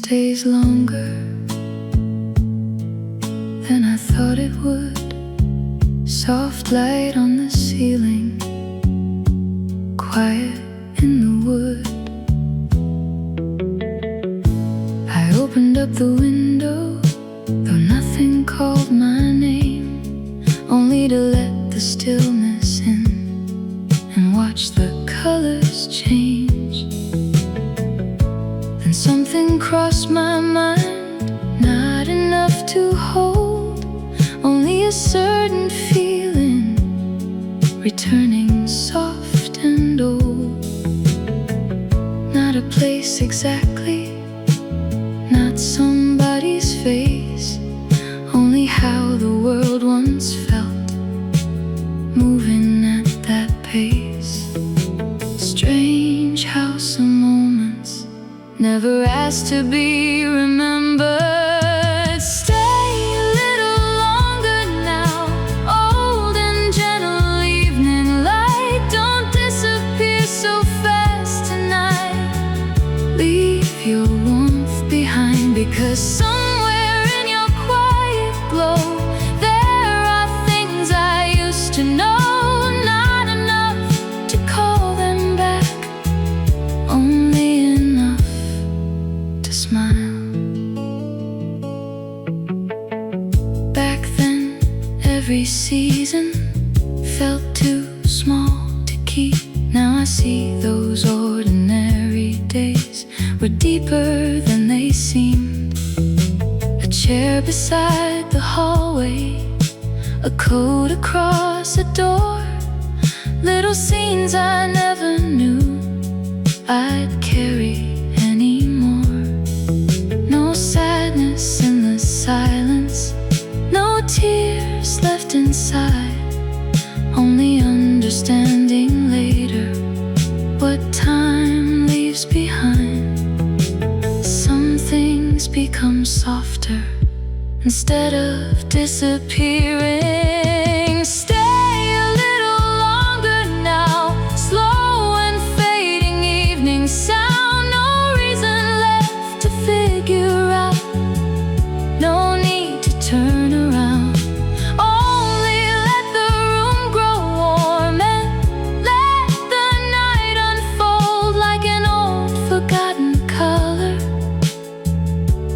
stays longer than I thought it would. Soft light on the ceiling, quiet in the wood. I opened up the window, though nothing called my name, only to let the stillness in and watch the colors change. Then something crossed my mind, not enough to hold, only a certain feeling returning soft and old. Not a place exactly, not somebody's face, only how the world once felt, moving at that pace. Strange how some moments never asked to be remembered. Stay a little longer now, old and gentle evening light. Don't disappear so fast tonight. Leave your warmth behind, because somewhere in your quiet glow there are things I used to know. Not enough to call them back, only enough to smile. Back then, every season felt too small to keep. Now I see those ordinary days were deeper than they seemed. A chair beside the hallway, a coat across a door, little scenes I never knew I'd carry anymore. No sadness in the silence, no tears left inside, only understanding later what time leaves behind. Some things become softer instead of disappearing. Stay a little longer now, slow and fading evening sound. No reason left to figure out, no need to turn around. Only let the room grow warm and let the night unfold like an old forgotten color,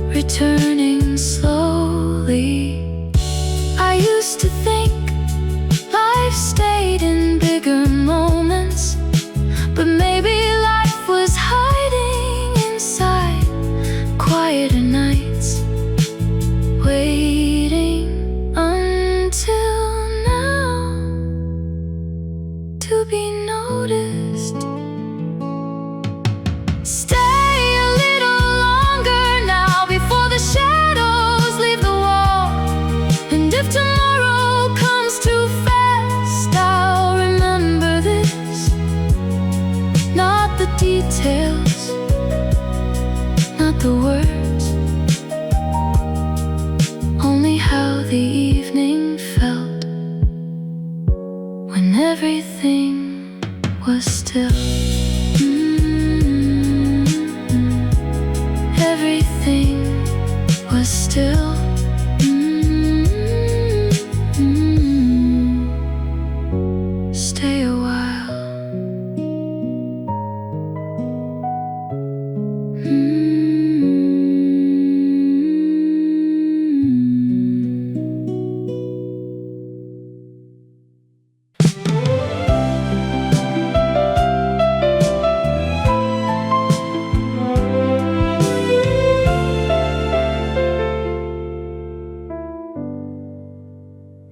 returning slowly. I used to think life stayed in bigger moments, but maybe life was hiding inside quieter nights, waiting until now to be noticed. Stay a little longer now before the shadows leave the wall. And if tomorrow comes too fast, I'll remember this. Not the details, not the words, only how the evening felt when everything was still. Everything was still. Stay a while.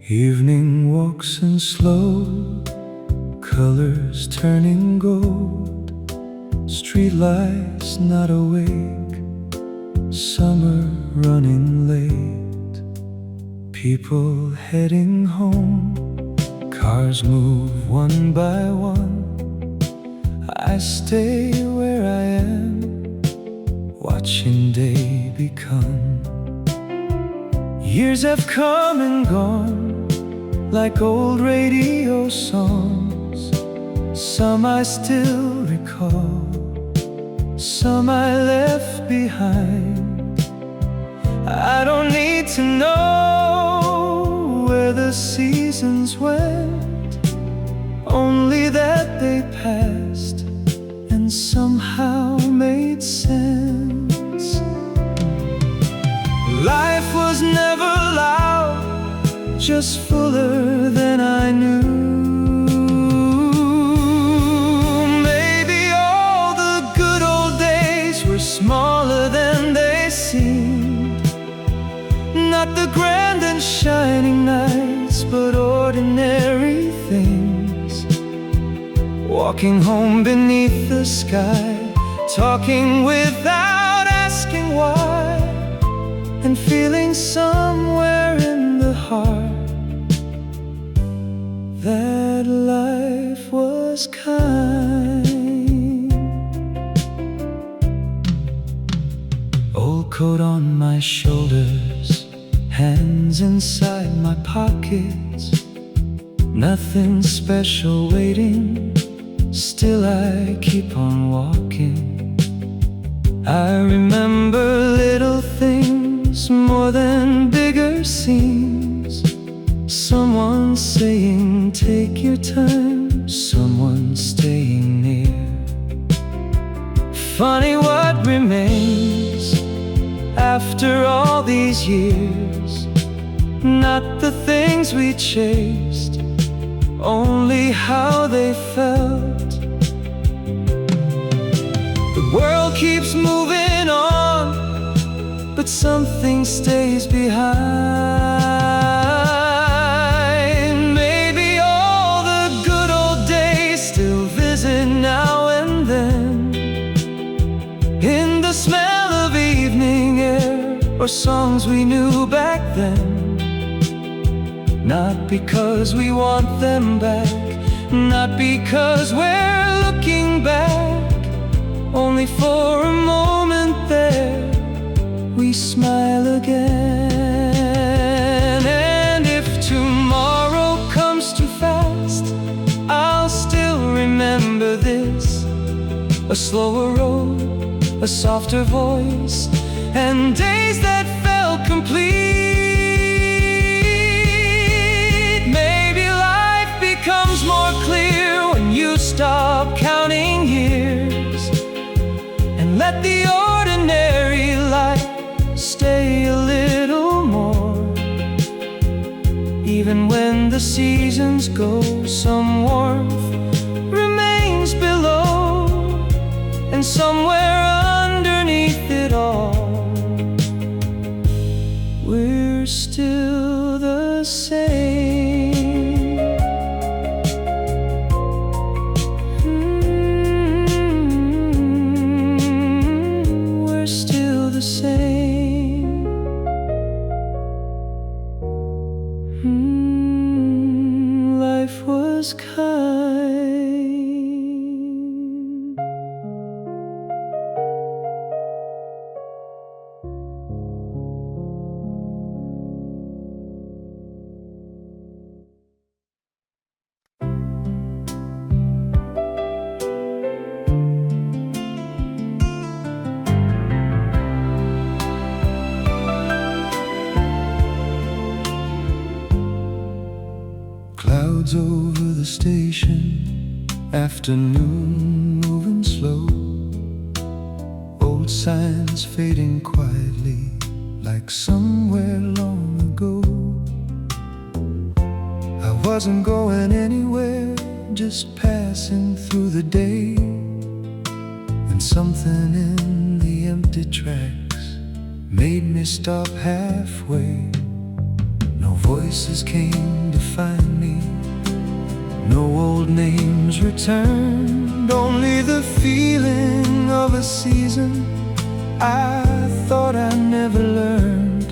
Evening walks in slow, colors turning gold, streetlights not awake, summer running late, people heading home, cars move one by one. I stay where I am, watching day become. Years have come and gone like old radio songs. Some I still recall, some I left behind. I don't need to know where the seasons went, only that they passed and somehow made sense. Life was never loud, just fuller than I knew. Maybe all the good old days were smaller than they seemed. Not the grand and shining nights, but ordinary things. Walking home beneath the sky, talking without asking why, and feeling somewhere in the heart that life was kind. Old coat on my shoulders, hands inside my pockets, nothing special waiting, still I keep on walking. I remember little things more than bigger scenes. Someone saying take your time, someone staying near. Funny what remains after all these years. Not the things we chased, only how they felt. The world keeps moving on, but something stays behind. Maybe all the good old days still visit now and then, in the smell of evening air or songs we knew back then. Not because we want them back, not because we're looking back, only for a moment there we smile again. And if tomorrow comes too fast, I'll still remember this: a slower road, a softer voice, and days that felt complete. Maybe life becomes more clear when you stop counting years and let the ordinary life stay a little more. Even when the seasons go, some warmth remains below, and somewhere underneath it all, we're still the same. We're still the same. Life was kind. Clouds over the station, afternoon moving slow, old signs fading quietly like somewhere long ago. I wasn't going anywhere, just passing through the day, and something in the empty tracks made me stop halfway. No voices came to find me, no old names returned, only the feeling of a season I thought I never learned.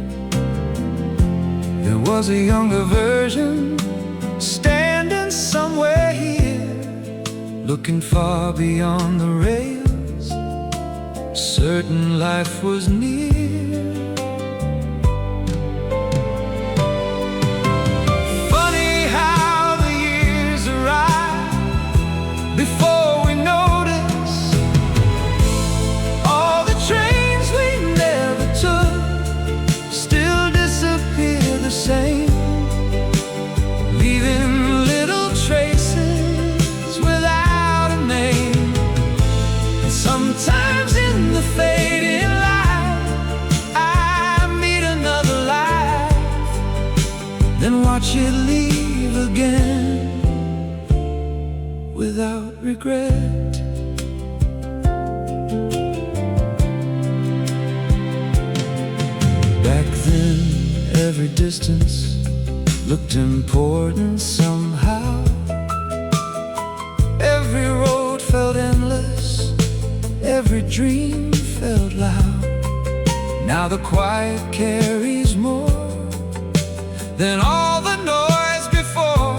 There was a younger version standing somewhere here, looking far beyond the rails, certain life was near. Before we notice all the trains we never took, watch it leave again without regret. Back then, every distance looked important somehow. Every road felt endless, every dream felt loud. Now the quiet carries more than all the noise before.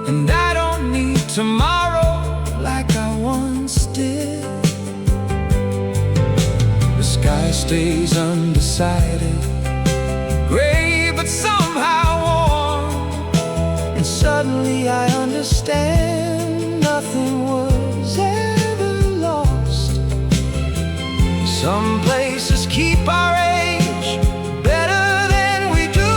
And I don't need tomorrow like I once did. The sky stays undecided, gray but somehow warm. And suddenly I understand nothing was ever lost. Some places keep our age better than we do.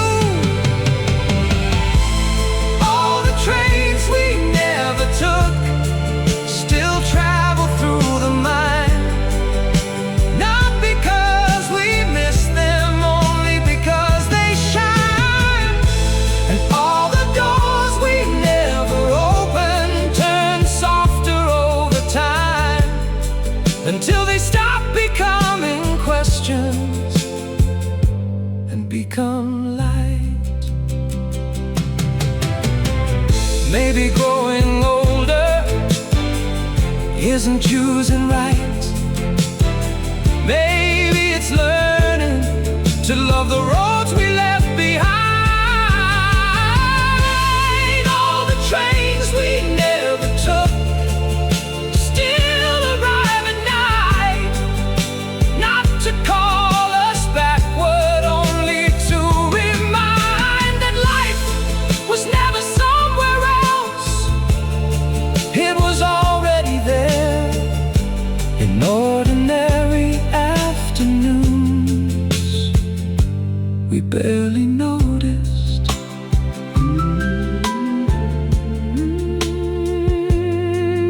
All the trains we never took still travel through the mind. Not because we miss them, only because they shine. And all the doors we never opened turn softer over time, until they stop becoming questions and become light. Maybe growing older isn't choosing right. Maybe it's learning to love the roads we left behind. All the trains we never took still arrive at night, not to call us backward, only to remind that life was never somewhere else. It was already there in ordinary afternoons we barely noticed.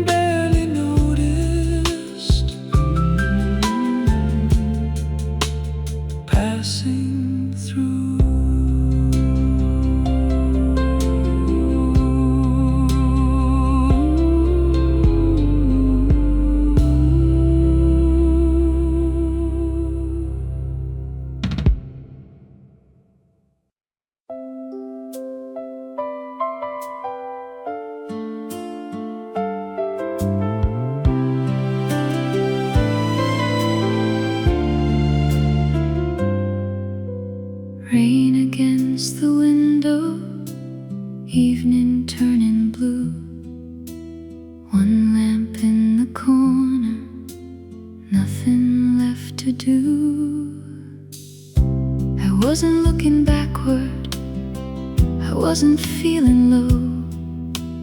Barely noticed. Passing through. Rain against the window, evening turning blue. One lamp in the corner, nothing left to do. I wasn't looking backward, I wasn't feeling low,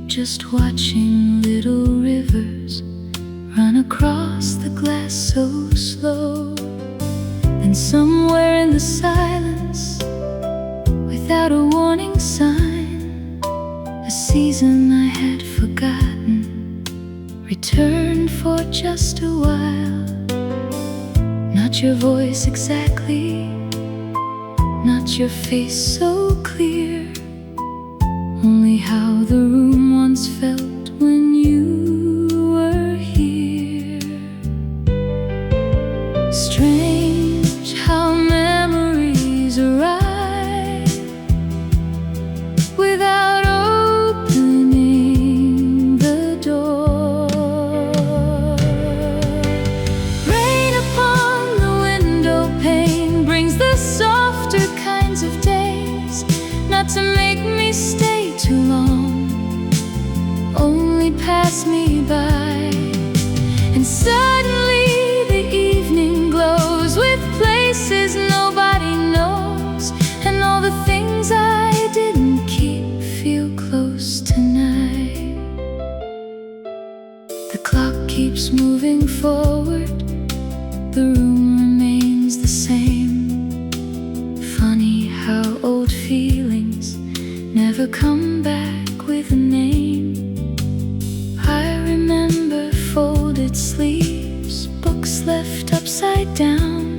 just watching little rivers run across the glass so slow. And somewhere in the silence, without a warning sign, a season I had forgotten returned for just a while. Not your voice exactly, not your face so clear, only how the room once felt when you were here. Strange how memories arrive without opening the door. Rain upon the window pane brings the softer kinds of days, not to make me stay too long, only pass me by. And suddenly the evening glows with places nobody knows, and all the things I didn't keep feel close tonight. The clock keeps moving forward, the room remains the same. Funny how old feelings never come back with a name. I remember folded sleeves, books left upside down,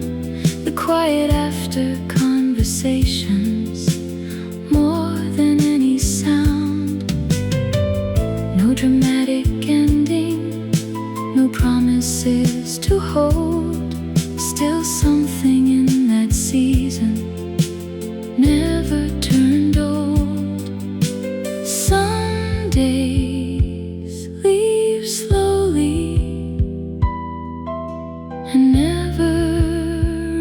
the quiet after conversations, more to hold. Still something in that season never turned old. Some days leave slowly and never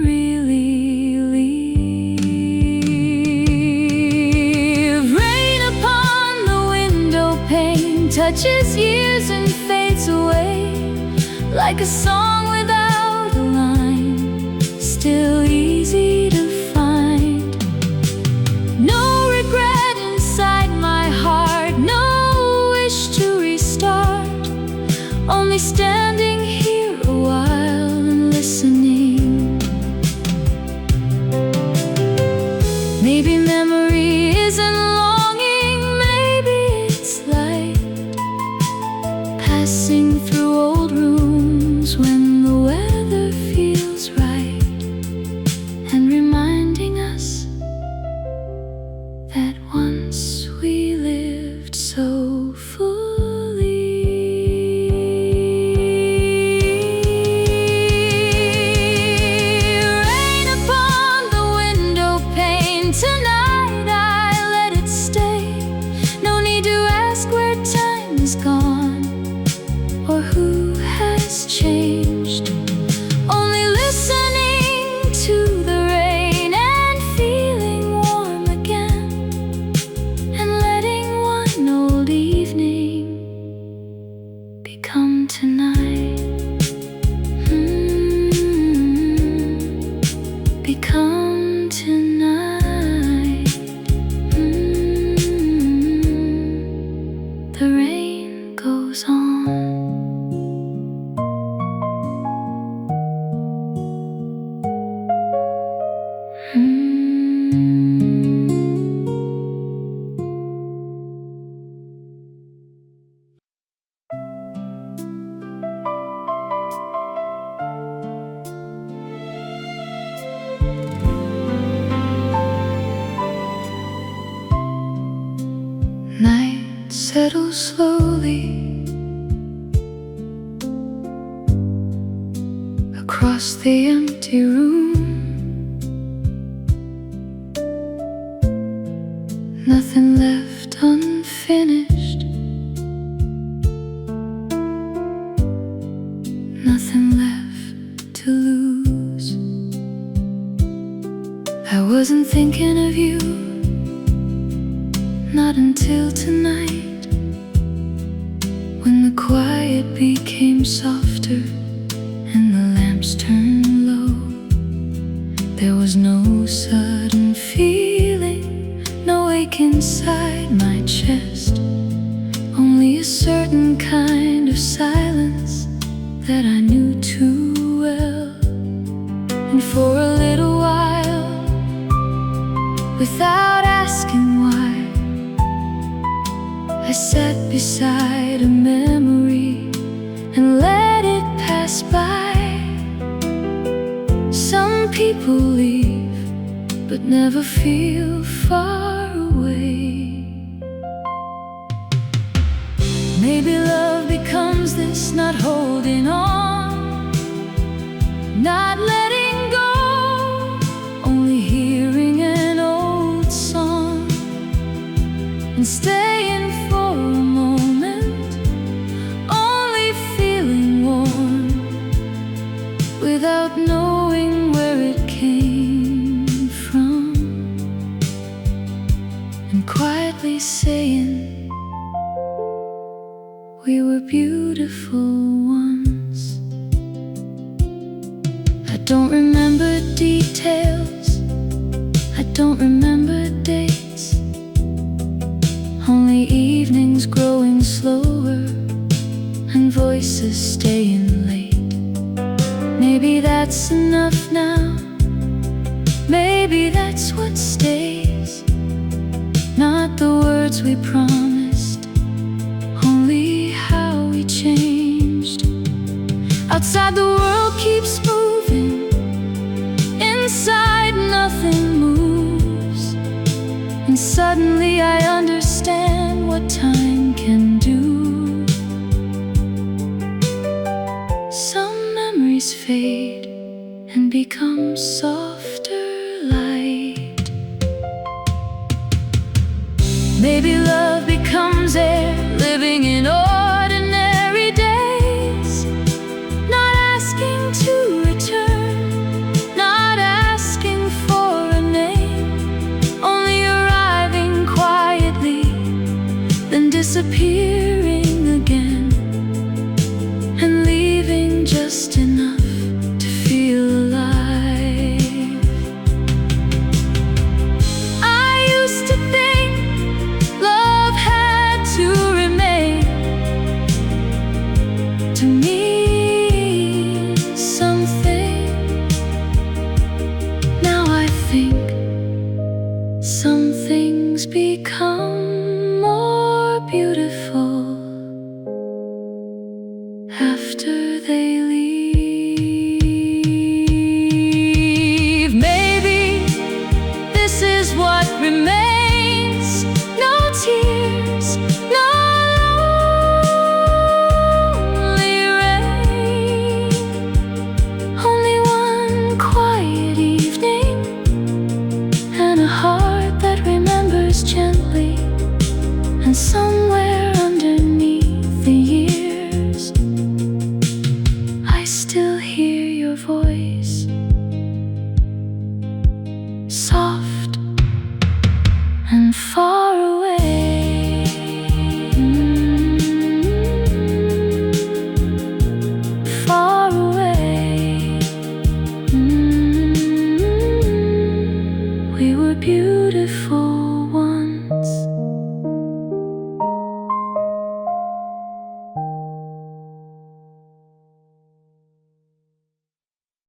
really leave. Rain upon the window pane touches years and fades away like a song without a line, still easy to find. No regret inside my heart, no wish to restart, only standing here a while and listening. Maybe memory isn't longing, maybe it's light passing through old rooms when the weather feels right, and reminding us that once we lived so fully. Rain upon the window pane tonight, I let it stay. No need to ask where time is gone or who has changed. Only listening to the rain and feeling warm again, and letting one old evening become tonight. Become tonight. The rain goes on. Night settles slowly across the empty room. Nothing left unfinished, nothing left to lose. I wasn't thinking of you, not until tonight, when the quiet became softer and the lamps turned low. There was no sudden feeling, no ache inside my chest, only a certain kind of silence that I knew too well. And for a little while, without asking why, I sat beside a memory and let it pass by. Some people leave, but never feel far away. Maybe love becomes this, not holding on, not letting go, only hearing an old song and staying for a moment, only feeling warm without knowing where it came from, and quietly saying we were beautiful once. I don't remember details, I don't remember dates, only evenings growing slower and voices staying late. Maybe that's enough now, maybe that's what stays, not the words we promised, only how we changed. Outside the world keeps moving, inside nothing moves, and suddenly I understand what time can do. Some memories memories fade and become softer light. Maybe love becomes air, living in ordinary days, not asking to return, not asking for a name, only arriving quietly, then disappearing again, and leaving just enough to feel alive. I used to think love had to remain to mean something. Now I think some things become more beautiful after they leave.